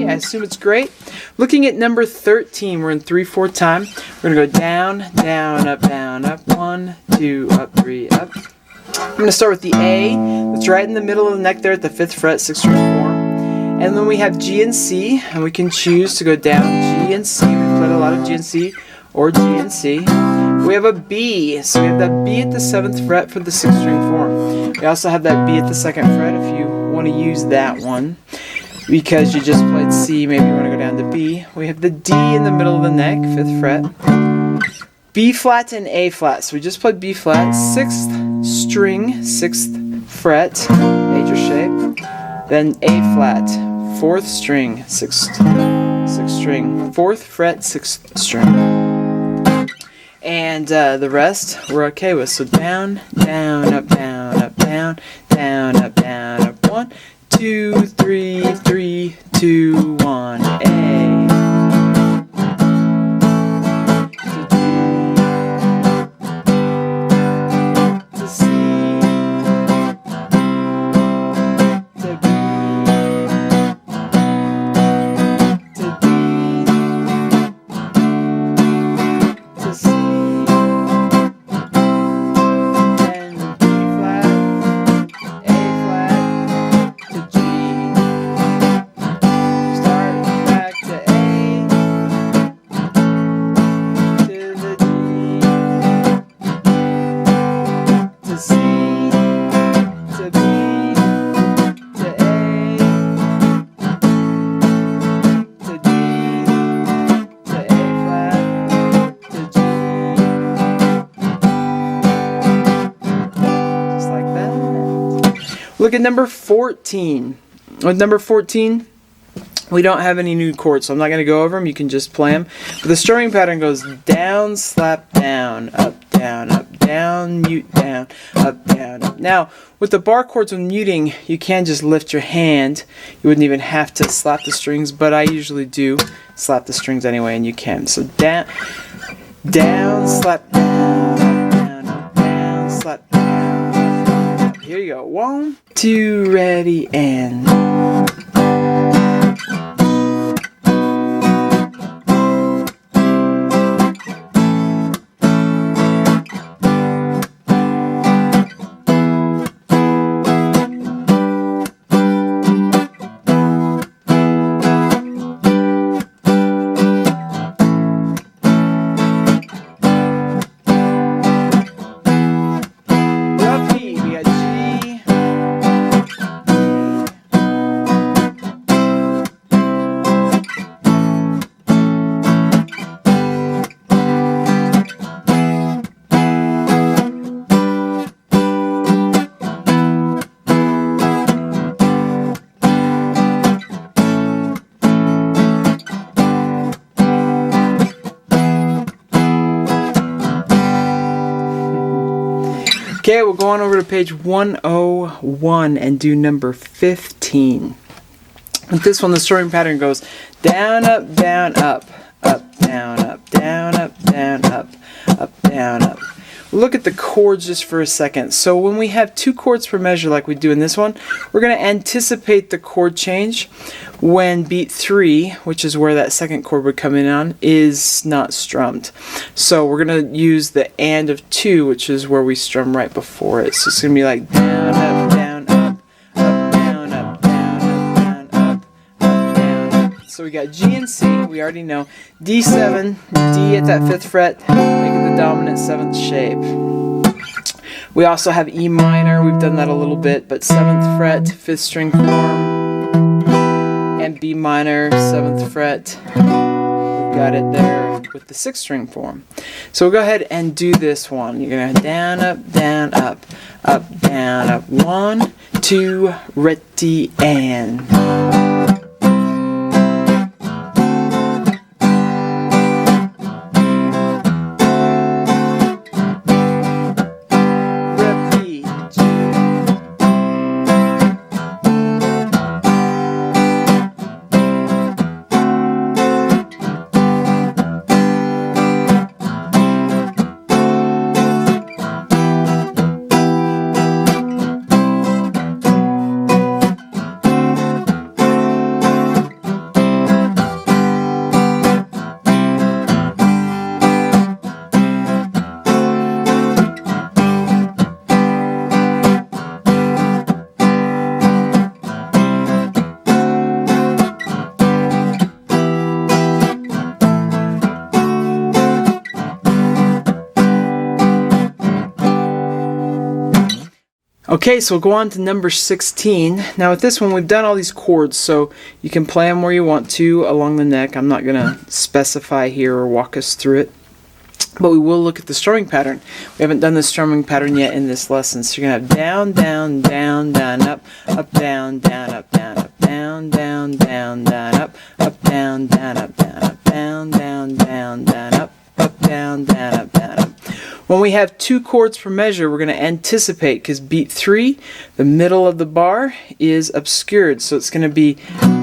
I assume it's great. Looking at number 13, we're in 3/4 time. We're going to go down, down, up, 1, 2, up, 3, up. I'm going to start with the A. That's right in the middle of the neck there at the 5th fret, 6th string form. And then we have G and C, and we can choose to go down G and C. We've played a lot of G and C, or G and C. We have a B, so we have that B at the 7th fret for the 6th string form. We also have that B at the 2nd fret if you want to use that one. Because you just played C, maybe you want to go down to B. We have the D in the middle of the neck, 5th fret. B flat and A flat. So we just played B flat, 6th string, 6th fret, major shape. Then A flat, 4th string, 6th string, 4th fret, 6th string. And the rest we're okay with. So down, down, up, down, up, down, down, up, down, up, 1, 2, 3, 3, 2, 1, A. To C, to B, to D, to C, and B flat, A flat, to G, start back to A, to the D, to C, to B, to A, to D, to A flat, to G, just like that. Look at number 14. With number 14, we don't have any new chords, so I'm not going to go over them. You can just play them. But the strumming pattern goes down, slap, down, mute, down, up, down, up. Now, with the bar chords when muting, you can just lift your hand. You wouldn't even have to slap the strings, but I usually do slap the strings anyway, and you can. So down, down, slap, down, up, down, slap, down. Here you go. 1, 2, ready, and... Okay, we'll go on over to page 101 and do number 15. With this one, the strumming pattern goes down, up, down, up, down, up, down, up, down, up, down, up. Look at the chords just for a second. So when we have 2 chords per measure like we do in this one, we're going to anticipate the chord change when beat 3, which is where that second chord would come in on, is not strummed. So we're going to use the and of 2, which is where we strum right before it. So it's going to be like down, up, down, up, down, up, down, up, down, up, down, up. So we got G and C, we already know. D7, D at that 5th fret, make it the dominant 7th shape. We also have E minor, we've done that a little bit, but 7th fret, 5th string form, and B minor, 7th fret. We've got it there with the 6th string form. So we'll go ahead and do this one. You're going to down, up, down, up, down, up. 1, 2, ready, and... Okay, so we'll go on to number 16. Now with this one, we've done all these chords, so you can play them where you want to along the neck. I'm not going to specify here or walk us through it, but we will look at the strumming pattern. We haven't done the strumming pattern yet in this lesson, so you're going to have down, down, down, down, up, down, down, up, down, up, down, down, down, down, up, down, down, up, down, up, down, down, down, down, up, down, down, up, down, up. When we have 2 chords per measure, we're going to anticipate, because beat 3, the middle of the bar is obscured, so it's going to be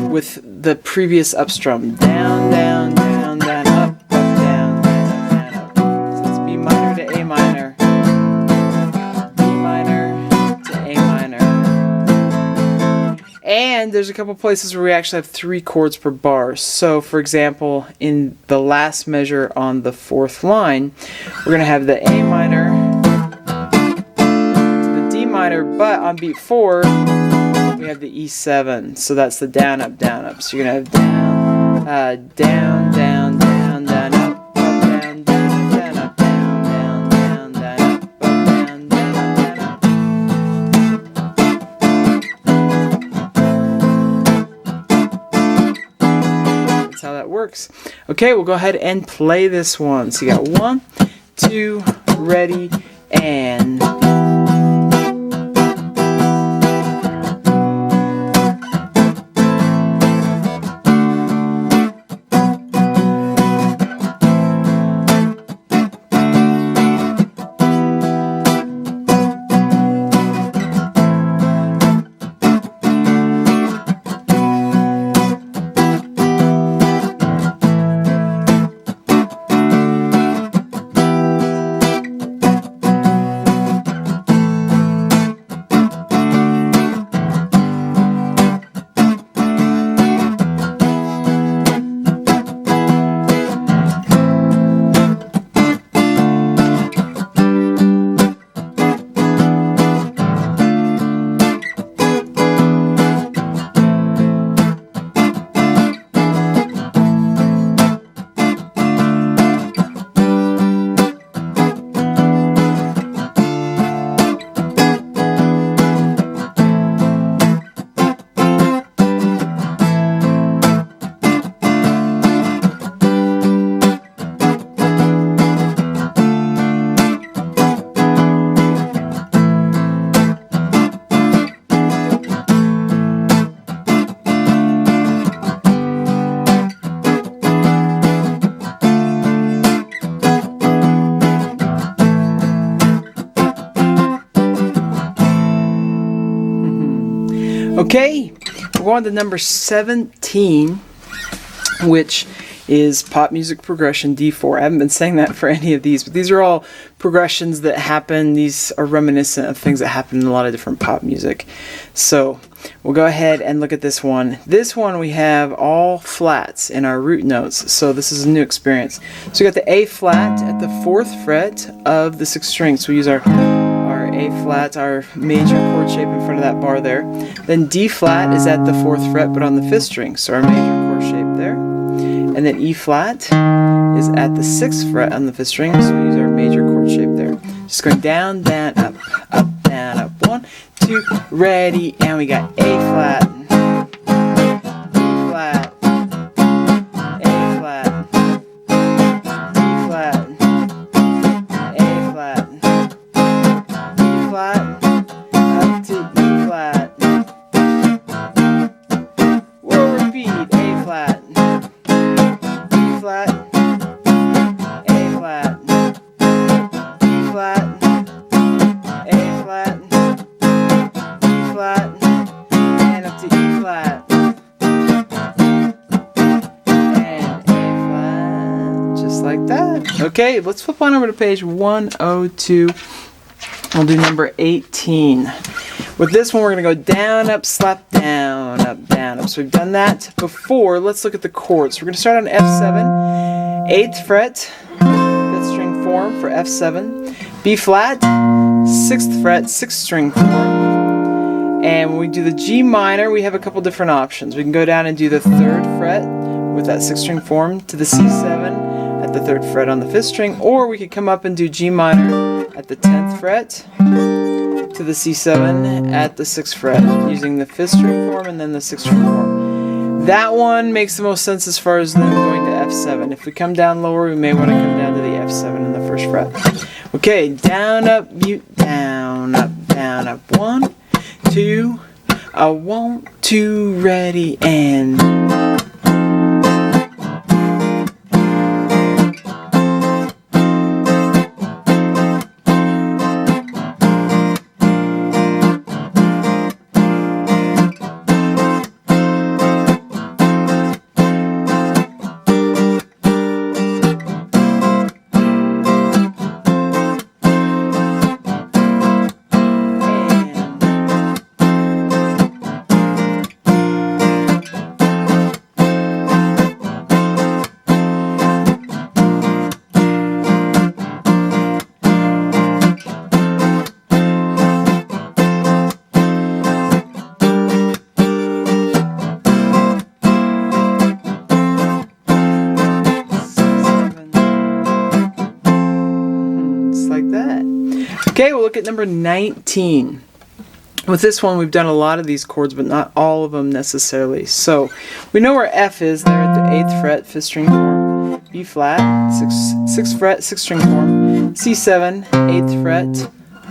with the previous up strum. Down, down, down, down, up, down, down, down, up. So it's B minor to A minor, B minor to A minor. And there's a couple places where we actually have 3 chords per bar. So for example, in the last measure on the 4th line, we're going to have the A minor, the D minor, but on beat 4, we have the E7. So that's the down, up, down, up. So you're going to have down, down, down, down, up, down, down, down, up, down, down, down, down, up, down, down, down, up. That's how that works. Okay, we'll go ahead and play this one. So you got 1, 2, ready, and... Okay, we're going to number 17, which is pop music progression D4. I haven't been saying that for any of these, but these are all progressions that happen. These are reminiscent of things that happen in a lot of different pop music. So we'll go ahead and look at this one. This one we have all flats in our root notes, so this is a new experience. So we got the A flat at the 4th fret of the 6th string. So we use our A flat, our major chord shape in front of that bar there. Then D flat is at the 4th fret but on the 5th string, so our major chord shape there. And then E flat is at the 6th fret on the 5th string, so we use our major chord shape there. Just going down, down, up, up, down, up. 1, 2, ready, and we got A flat, E flat, A flat, E flat, A flat, E flat, up to E flat. We'll repeat A flat, flat, A flat, E flat, A flat, E flat, and up to E flat, and A flat, just like that. Okay, let's flip on over to page 102. We'll do number 18. With this one, we're going to go down, up, slap, down, up, down, up. So we've done that before. Let's look at the chords. We're going to start on F7, 8th fret, 5th string form for F7, B flat, 6th fret, 6th string form. And when we do the G minor, we have a couple different options. We can go down and do the 3rd fret with that 6th string form to the C7 at the 3rd fret on the 5th string, or we could come up and do G minor at the 10th fret to the C7 at the 6th fret using the 5th string form and then the 6th string form. That one makes the most sense as far as then going to F7. If we come down lower, we may want to come down to the F7 in the 1st fret. Okay, down, up, mute, down, up, 1, 2, 1, 2, ready, and okay, we'll look at number 19. With this one, we've done a lot of these chords, but not all of them necessarily. So we know where F is there at the 8th fret, 5th string form, B flat, 6th fret, 6th string form, C7, 8th fret,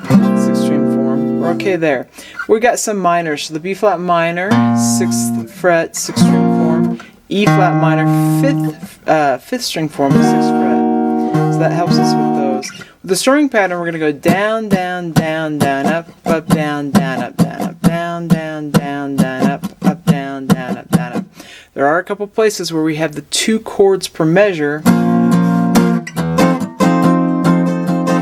6th string form. We're okay there. We got some minors. So the B flat minor, 6th fret, 6th string form, E flat minor, 5th string form, 6th fret. So that helps us with those. With the strumming pattern, we're going to go down, down, down, down, up, down, down, up, down, up, down, down, down, down, up, down, down, up, down, up. There are a couple places where we have the 2 chords per measure.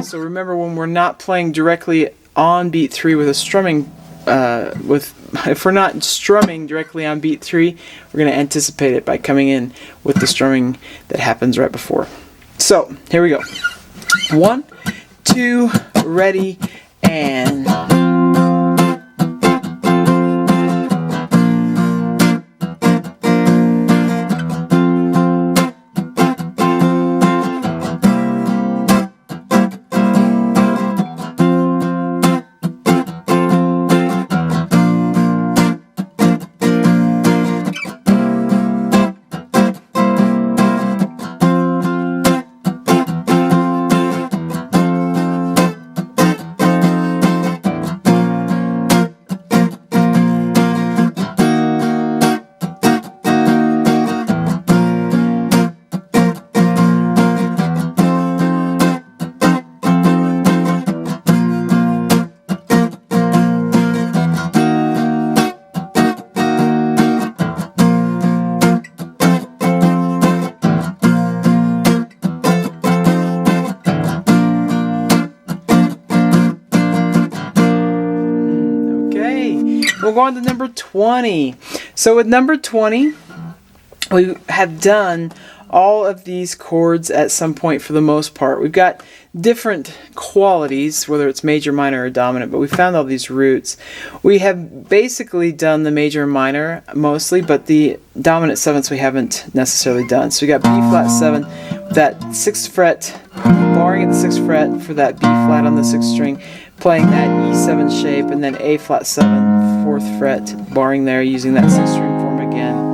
So remember, when we're not playing directly on beat 3 with a strumming, if we're not strumming directly on beat 3, we're going to anticipate it by coming in with the strumming that happens right before. So here we go. 1, 2, ready, and we'll go on to number 20. So with number 20, we have done all of these chords at some point for the most part. We've got different qualities, whether it's major, minor, or dominant, but we found all these roots. We have basically done the major and minor mostly, but the dominant sevenths we haven't necessarily done. So we got B flat 7, that 6th fret, barring at the 6th fret for that B flat on the 6th string, playing that E7 shape, and then A flat 7, 4th fret, barring there, using that 6th string form again.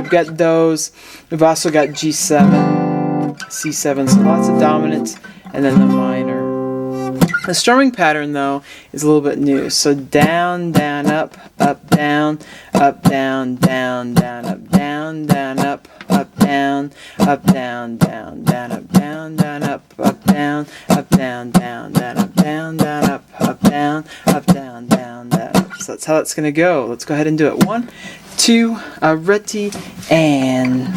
We've got those. We've also got G7, C7, so lots of dominant, and then the minor. The strumming pattern, though, is a little bit new. So down, down, up, down, down, down, down, up, down, down, up, down, down, down, down, up, down, down, up, down, down, down, down, up, down, down, up, down, down, down, down, up. So that's how it's going to go. Let's go ahead and do it. 1, 2, ready, and...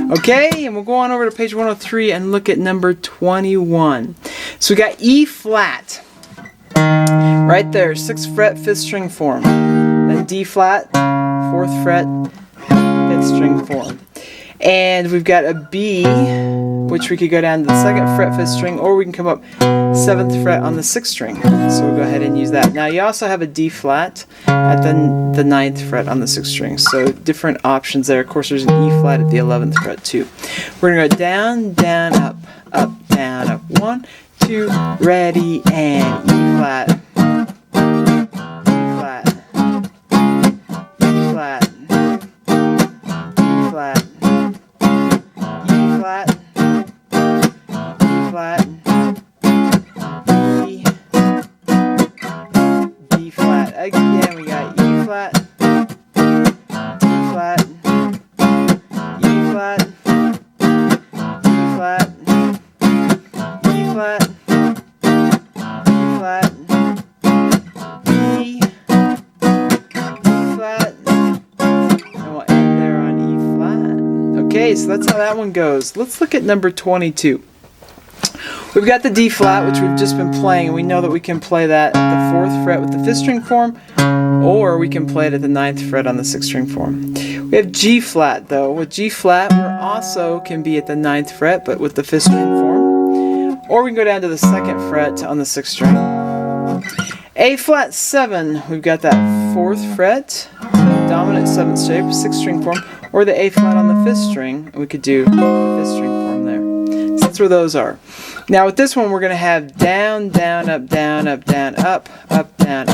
Okay, and we'll go on over to page 103 and look at number 21. So we got E flat, right there, 6th fret, 5th string form. Then D flat, 4th fret, 5th string form. And we've got a B, which we could go down to the 2nd fret, 5th string, or we can come up 7th fret on the 6th string. So we'll go ahead and use that. Now you also have a D flat at the 9th fret on the 6th string. So different options there. Of course, there's an E flat at the 11th fret too. We're going to go down, down, up, down, up. 1, 2, ready, and E flat. Again, we got E flat, D flat, E flat, E flat, E flat, E flat, E flat, and we'll end there on E flat. Okay, so that's how that one goes. Let's look at number 22. We've got the D flat, which we've just been playing, and we know that we can play that at the 4th fret with the 5th string form, or we can play it at the 9th fret on the 6th string form. We have G flat, though. With G flat, we also can be at the 9th fret, but with the 5th string form, or we can go down to the 2nd fret on the 6th string. A flat 7, we've got that 4th fret, dominant 7th shape, 6th string form, or the A flat on the 5th string, and we could do the 5th string form there. So that's where those are. Now with this one, we're going to have down, down, up, down, up, down, up, down, up, down,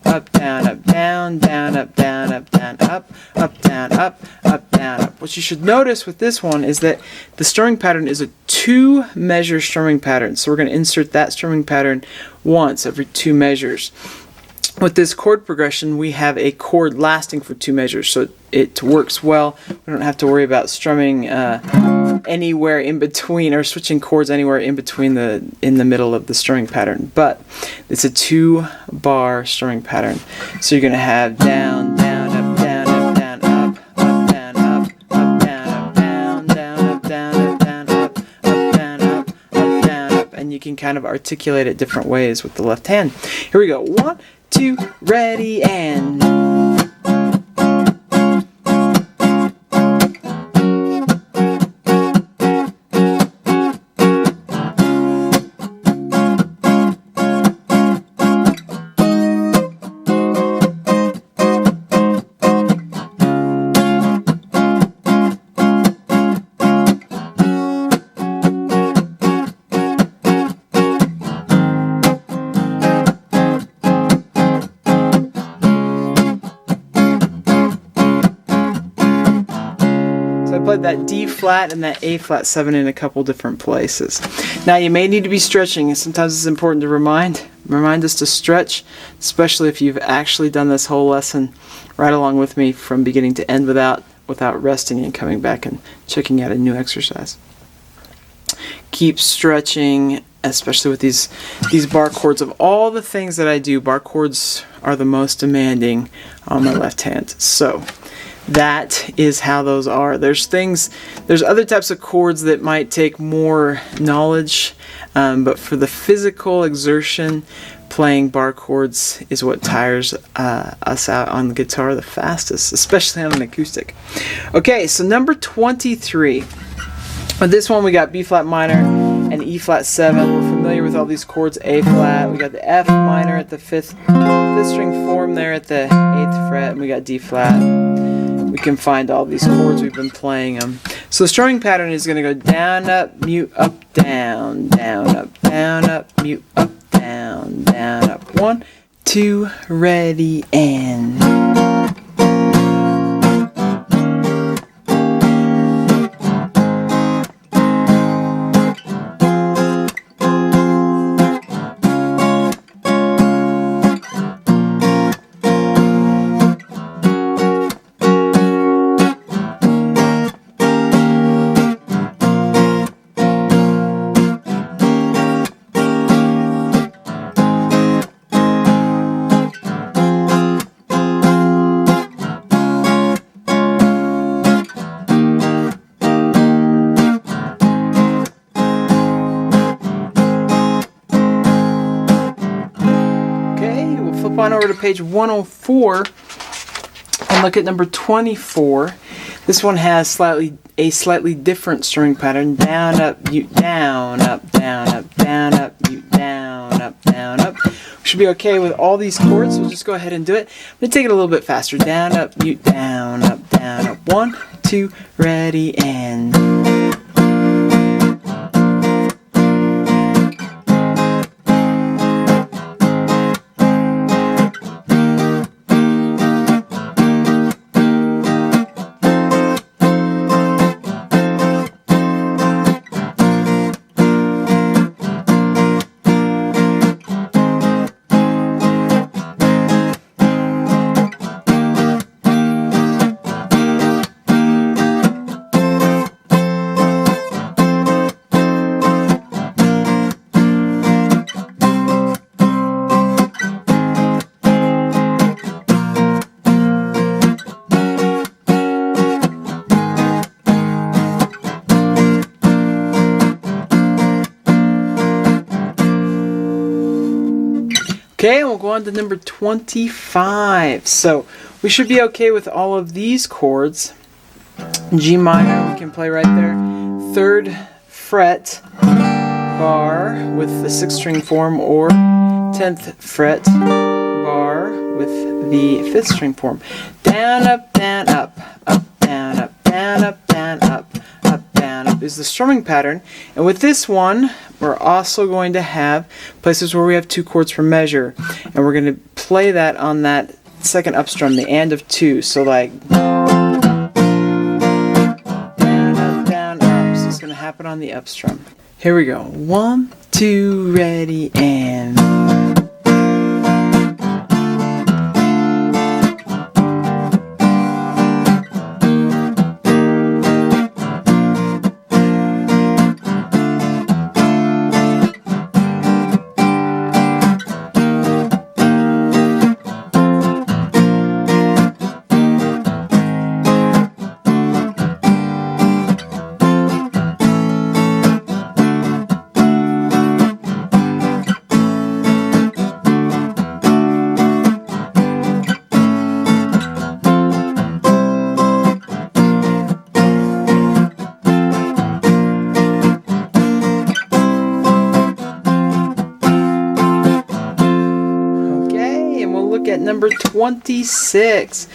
up, down, down, up, down, up, down, up, down, up, down, up. What you should notice with this one is that the strumming pattern is a 2-measure strumming pattern. So we're going to insert that strumming pattern once every 2 measures. With this chord progression, we have a chord lasting for 2 measures, so it works well. We don't have to worry about strumming anywhere in between, or switching chords anywhere in between in the middle of the strumming pattern. But it's a 2-bar strumming pattern. So you're going to have down, down, up, down, up, down, up, down, up, down, up, down, down, up, down, up, down, up, down, up, down, up, and you can kind of articulate it different ways with the left hand. Here we go. 1, 2, ready, and... I played that D flat and that A flat 7 in a couple different places. Now you may need to be stretching, and sometimes it's important to remind us to stretch, especially if you've actually done this whole lesson right along with me from beginning to end without resting and coming back and checking out a new exercise. Keep stretching, especially with these bar chords. Of all the things that I do, bar chords are the most demanding on my left hand. So that is how those are. There's other types of chords that might take more knowledge, but for the physical exertion, playing bar chords is what tires us out on the guitar the fastest, especially on an acoustic. Okay, so number 23. With this one we got B flat minor and E flat 7. We're familiar with all these chords. A flat, we got the F minor at the fifth string form there at the 8th fret, and we got D flat. We can find all these chords, we've been playing them. So the strumming pattern is going to go down, up, mute, up, down, up, mute, up, down, up. 1, 2, ready, and... On over to page 104 and look at number 24. This one has a slightly different strumming pattern. Down, up, mute, down, up, down, up, down, up, mute, down, up, down, up. We should be okay with all these chords, so we'll just go ahead and do it. I'm going to take it a little bit faster. Down, up, mute, down, up, down, up. 1, 2, ready, and... Okay, we'll go on to number 25. So we should be okay with all of these chords. G minor, we can play right there. 3rd fret bar with the 6th string form, or 10th fret bar with the 5th string form. Down, up, down, up, down, up, down, up, down, up, down, up is the strumming pattern. And with this one, we're also going to have places where we have 2 chords per measure, and we're going to play that on that second up strum, the and of 2. So like down, up. So it's going to happen on the up strum. Here we go. 1, 2, ready, and... Number 26.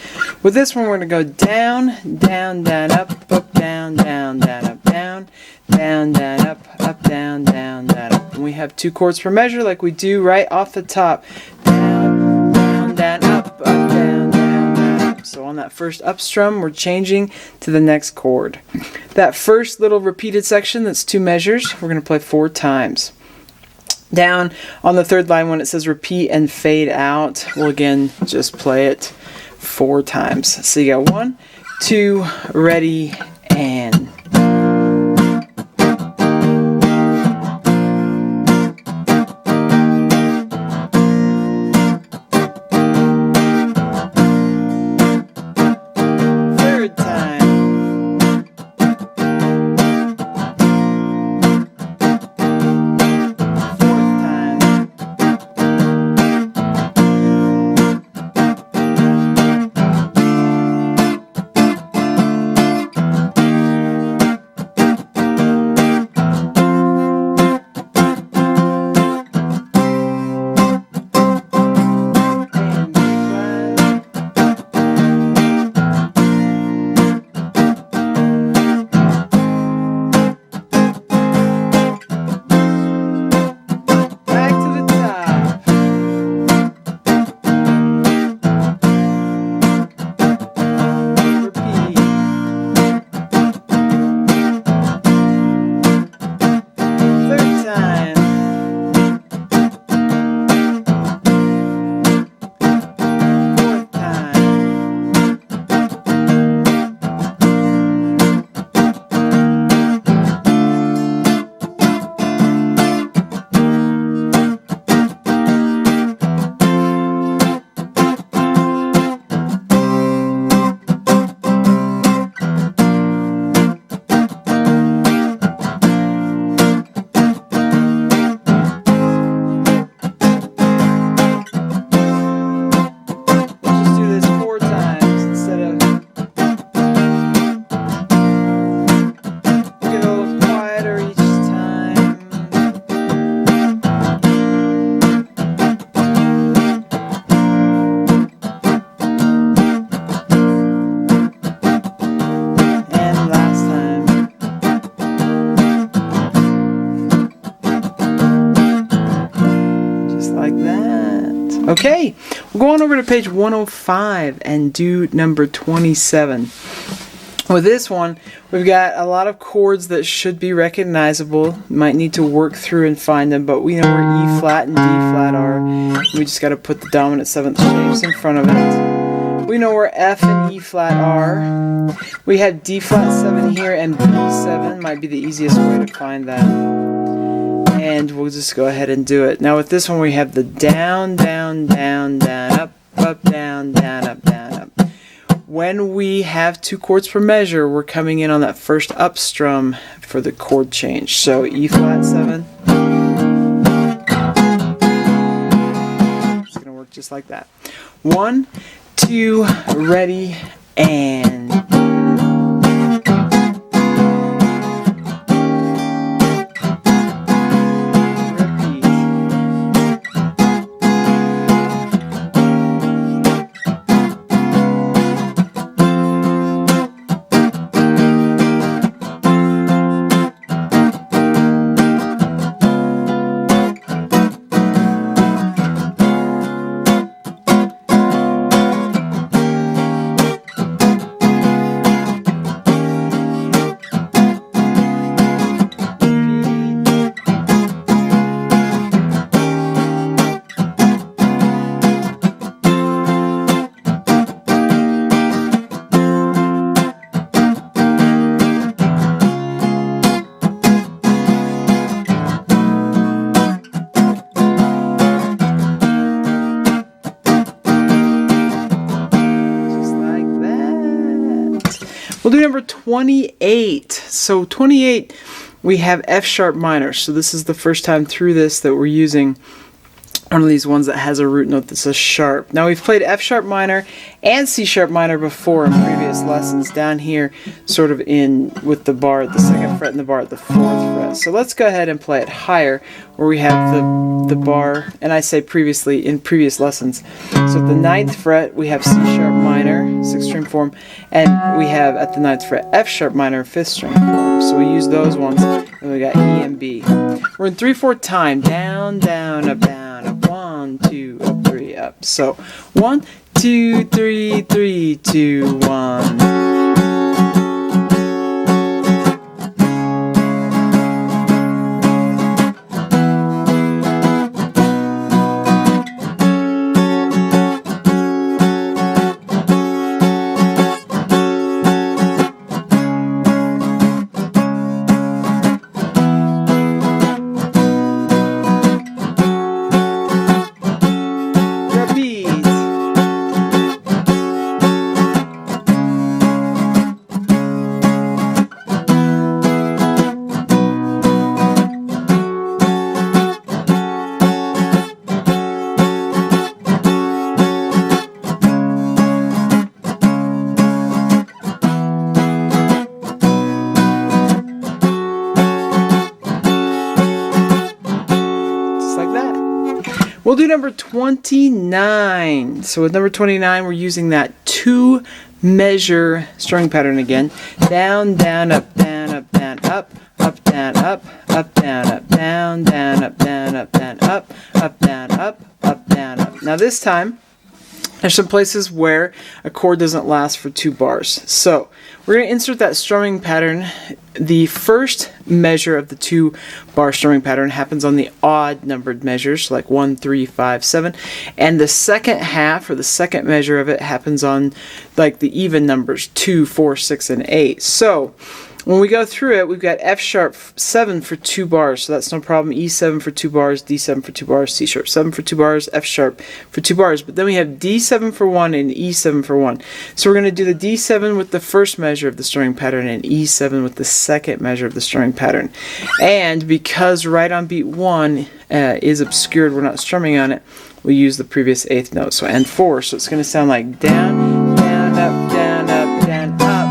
With this one, we're going to go down, down, down, up, down, down, down, up, down, down, down, up, down, down, down, up. And we have 2 chords per measure like we do right off the top. Down, down, down, up, down, down, down, up. So on that first up strum, we're changing to the next chord. That first little repeated section, that's 2 measures, we're going to play 4 times. Down on the 3rd line when it says repeat and fade out, we'll again just play it 4 times. So you got 1, 2, ready, and... Okay, we'll go on over to page 105 and do number 27. With this one, we've got a lot of chords that should be recognizable. Might need to work through and find them, but we know where E flat and D flat are. We just got to put the dominant 7th shapes in front of it. We know where F and E flat are. We have D flat 7 here and B 7 might be the easiest way to find that. And we'll just go ahead and do it. Now with this one we have the down, down, down, down, up, up, down, down, up, down, up. When we have 2 chords per measure, we're coming in on that first up strum for the chord change. So E flat 7. It's going to work just like that. 1, 2, ready, and... We'll do number 28. So 28, we have F sharp minor. So this is the first time through this that we're using one of these ones that has a root note that's a sharp. Now we've played F sharp minor and C sharp minor before in previous lessons down here, sort of in with the bar at the 2nd fret and the bar at the 4th fret. So let's go ahead and play it higher where we have the bar, and I say previously in previous lessons. So at the 9th fret we have C sharp minor, 6th string form, and we have at the 9th fret F sharp minor, 5th string form. So we use those ones, and we got E and B. We're in 3/4 time, down, down, up, down, up, 1, 2, up, 3, up. So 1, 2, 3, 3, 2, 1. We'll do number 29. So with number 29, we're using that 2 measure strumming pattern again. Down, down, up, down, up, down, up, up, down, up, up, down, up, down, down, up, down, up, down, up, up, down, up, up, down, up. Now this time, there's some places where a chord doesn't last for 2 bars. So we're going to insert that strumming pattern. The first measure of the 2 bar strumming pattern happens on the odd numbered measures, like 1, 3, 5, 7. And the second half, or the second measure of it, happens on like the even numbers, 2, 4, 6, and 8. So when we go through it, we've got F sharp 7 for 2 bars, so that's no problem. E7 for 2 bars, D7 for 2 bars, C sharp 7 for 2 bars, F sharp for 2 bars. But then we have D7 for 1 and E7 for 1. So we're going to do the D7 with the first measure of the strumming pattern and E7 with the second measure of the strumming pattern. And because right on beat 1 is obscured, we're not strumming on it, we use the previous 8th note, so N4. So it's going to sound like down, down, up, down, up, down, up.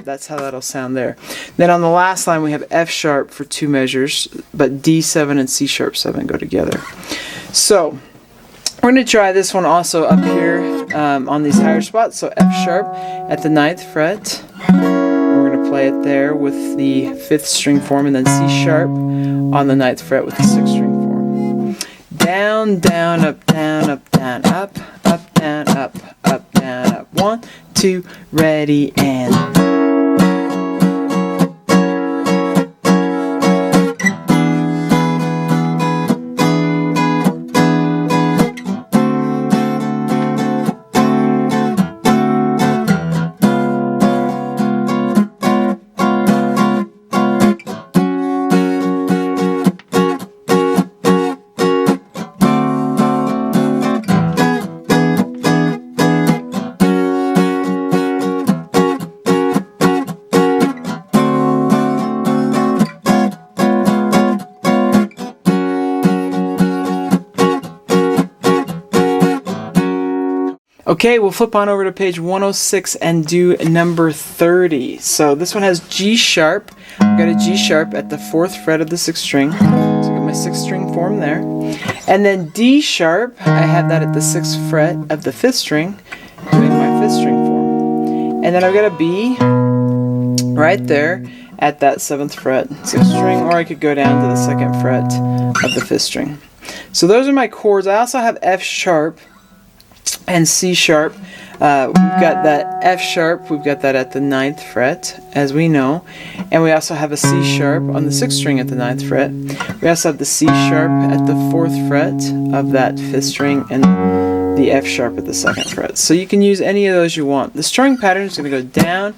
That's how that'll sound there. Then on the last line we have F sharp for 2 measures, but D7 and C sharp 7 go together. So we're going to try this one also up here on these higher spots. So F sharp at the 9th fret. We're going to play it there with the 5th string form, and then C sharp on the 9th fret with the 6th string form. Down, down, up, down, up, down, up, up, down, up, up, down, up. 1, 2, ready, and okay, we'll flip on over to page 106 and do number 30. So this one has G sharp. I've got a G sharp at the 4th fret of the 6th string. So I've got my 6th string form there. And then D sharp, I have that at the 6th fret of the 5th string, doing my 5th string form. And then I've got a B right there at that 7th fret, 6th string, or I could go down to the 2nd fret of the 5th string. So those are my chords. I also have F sharp and C sharp. We've got that F sharp, we've got that at the 9th fret, as we know, and we also have a C sharp on the 6th string at the 9th fret. We also have the C sharp at the 4th fret of that 5th string, and the F sharp at the 2nd fret. So you can use any of those you want. The strumming pattern is going to go down,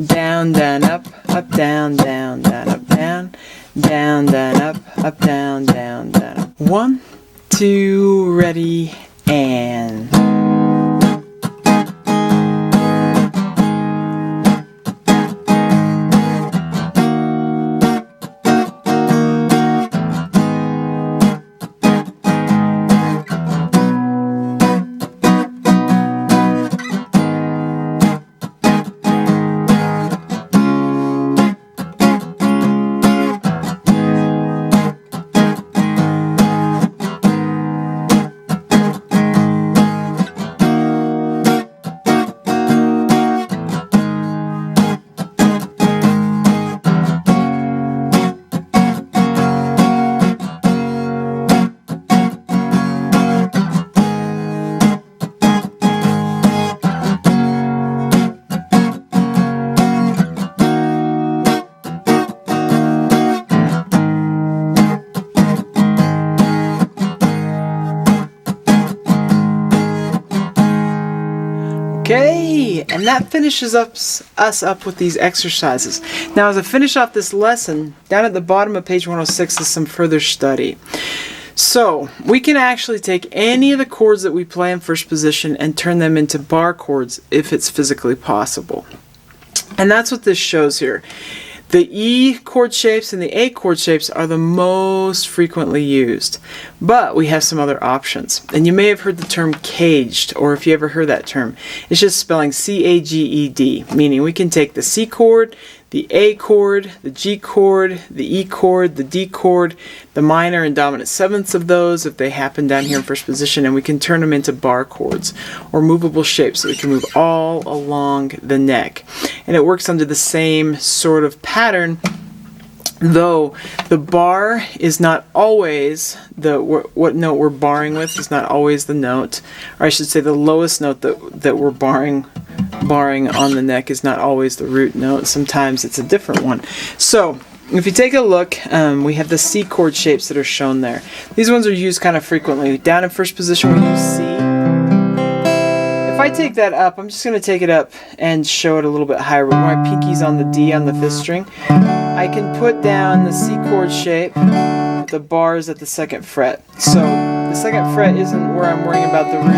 down, down, up, down, down, down, up, down, down, down, up, down, down, down, up. 1, 2, ready, and E, and that finishes us up with these exercises. Now, as I finish off this lesson, down at the bottom of page 106 is some further study. So, we can actually take any of the chords that we play in first position and turn them into bar chords if it's physically possible. And that's what this shows here. The E chord shapes and the A chord shapes are the most frequently used, but we have some other options. And you may have heard the term caged, or if you ever heard that term, it's just spelling C-A-G-E-D, meaning we can take the C chord, the A chord, the G chord, the E chord, the D chord, the minor and dominant sevenths of those if they happen down here in first position, and we can turn them into bar chords or movable shapes that we can move all along the neck. And it works under the same sort of pattern, though the bar is not always what note we're barring with is not always the note, or I should say the lowest note that we're barring on the neck is not always the root note. Sometimes it's a different one. So if you take a look, we have the C chord shapes that are shown there. These ones are used kind of frequently. Down in first position we use C. If I take that up, I'm just going to take it up and show it a little bit higher. With my pinky's on the D on the 5th string, I can put down the C chord shape, the bars at the 2nd fret. So the 2nd fret isn't where I'm worrying about the root.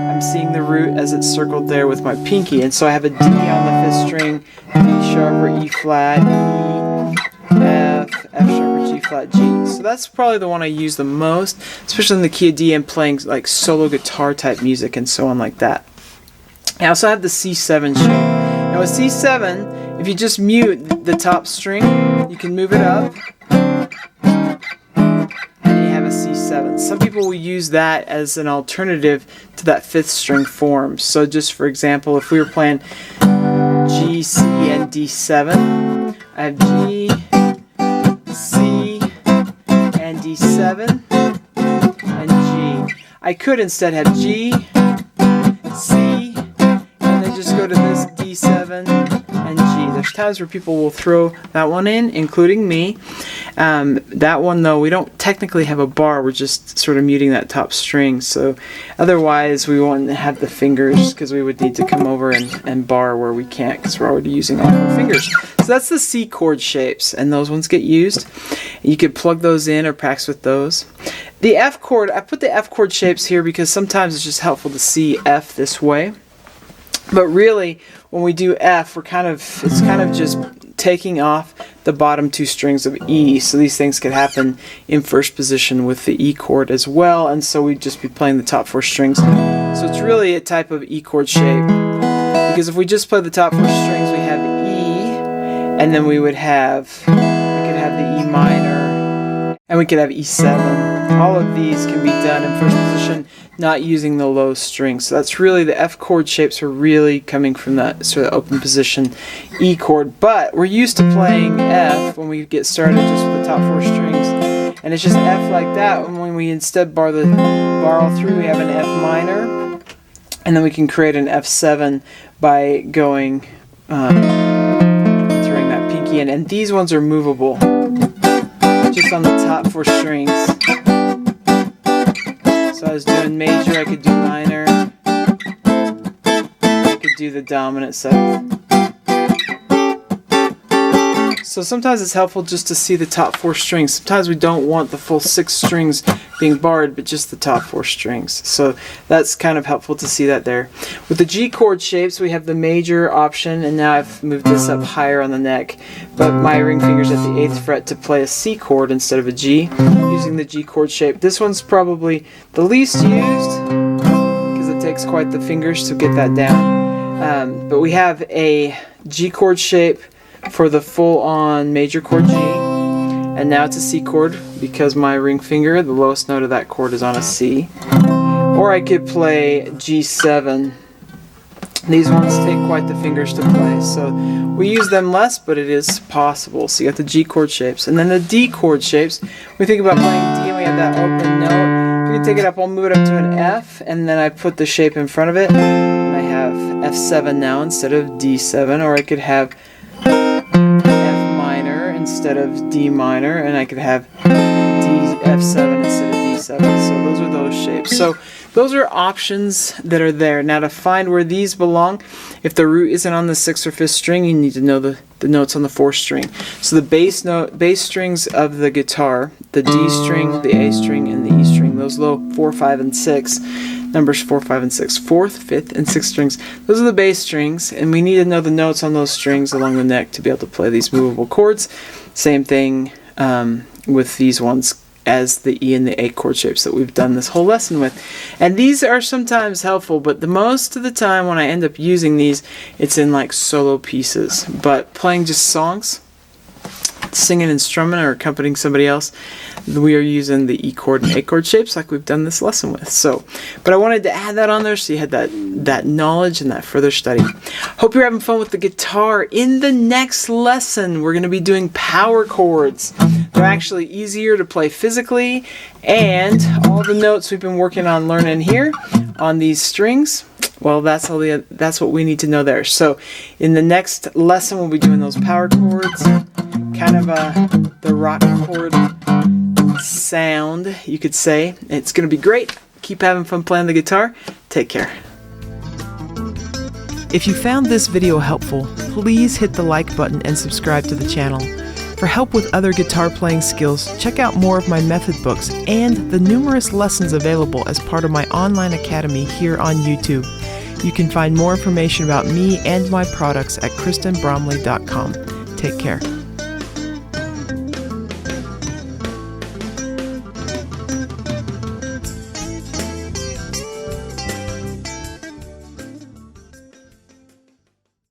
I'm seeing the root as it's circled there with my pinky, and so I have a D on the 5th string, D sharp or E flat, E, F, F sharp or G flat, G. So that's probably the one I use the most, especially in the key of D and playing like solo guitar type music and so on like that. I also have the C7 shape. Now with C7, if you just mute the top string, you can move it up, C7. Some people will use that as an alternative to that 5th string form. So just for example, if we were playing G, C, and D7, I have G, C, and D7, and G. I could instead have G, C, and then just go to this D7 and G. There's times where people will throw that one in, including me. That one though, we don't technically have a bar, we're just sort of muting that top string, so otherwise we won't have the fingers because we would need to come over and bar where we can't because we're already using all our fingers. So that's the C chord shapes, and those ones get used. You could plug those in or practice with those. The F chord, I put the F chord shapes here because sometimes it's just helpful to see F this way. But really, when we do F, it's kind of just taking off the bottom 2 strings of E. So these things could happen in first position with the E chord as well, and so we'd just be playing the top 4 strings. So it's really a type of E chord shape, because if we just play the top 4 strings, we have E, and then we could have the E minor, and we could have E7. All of these can be done in first position, not using the low string. So that's really, the F chord shapes are really coming from that sort of open position E chord. But we're used to playing F when we get started just with the top 4 strings. And it's just F like that. And when we instead bar all through, we have an F minor. And then we can create an F7 by going, throwing that pinky in. And these ones are movable, just on the top 4 strings. So I was doing major, I could do minor, I could do the dominant 7th. So sometimes it's helpful just to see the top 4 strings. Sometimes we don't want the full 6 strings being barred, but just the top 4 strings. So that's kind of helpful to see that there. With the G chord shapes, we have the major option, and now I've moved this up higher on the neck, but my ring finger's at the 8th fret to play a C chord instead of a G, using the G chord shape. This one's probably the least used, because it takes quite the fingers to get that down. But we have a G chord shape for the full-on major chord G, and now it's a C chord because my ring finger, the lowest note of that chord, is on a C. Or I could play G7. These ones take quite the fingers to play, so we use them less, but it is possible. So you got the G chord shapes, and then the D chord shapes. We think about playing D, and we have that open note. We can take it up, I'll move it up to an F, and then I put the shape in front of it, and I have F7 now instead of D7, or I could have F minor instead of D minor, and I could have F7 instead of D7. So those are those shapes. So those are options that are there. Now, to find where these belong, if the root isn't on the 6th or 5th string, you need to know the notes on the 4th string. So the bass strings of the guitar, the D string, the A string, and the E string, those low 4, 5, and 6, numbers 4, 5, and 6, 4th, 5th, and 6th strings, those are the bass strings, and we need to know the notes on those strings along the neck to be able to play these movable chords. Same thing with these ones as the E and the A chord shapes that we've done this whole lesson with. And these are sometimes helpful, but the most of the time when I end up using these, it's in like solo pieces. But playing just songs, singing and strumming or accompanying somebody else, we are using the E chord and A chord shapes like we've done this lesson with. So, but I wanted to add that on there so you had that knowledge and that further study. Hope you're having fun with the guitar. In the next lesson, we're going to be doing power chords. They're actually easier to play physically, and all the notes we've been working on learning here on these strings, well, that's what we need to know there. So in the next lesson, we'll be doing those power chords, kind of the rock chord sound, you could say. It's going to be great. Keep having fun playing the guitar. Take care. If you found this video helpful, please hit the like button and subscribe to the channel. For help with other guitar playing skills, check out more of my method books and the numerous lessons available as part of my online academy here on YouTube. You can find more information about me and my products at kristenbromley.com. Take care.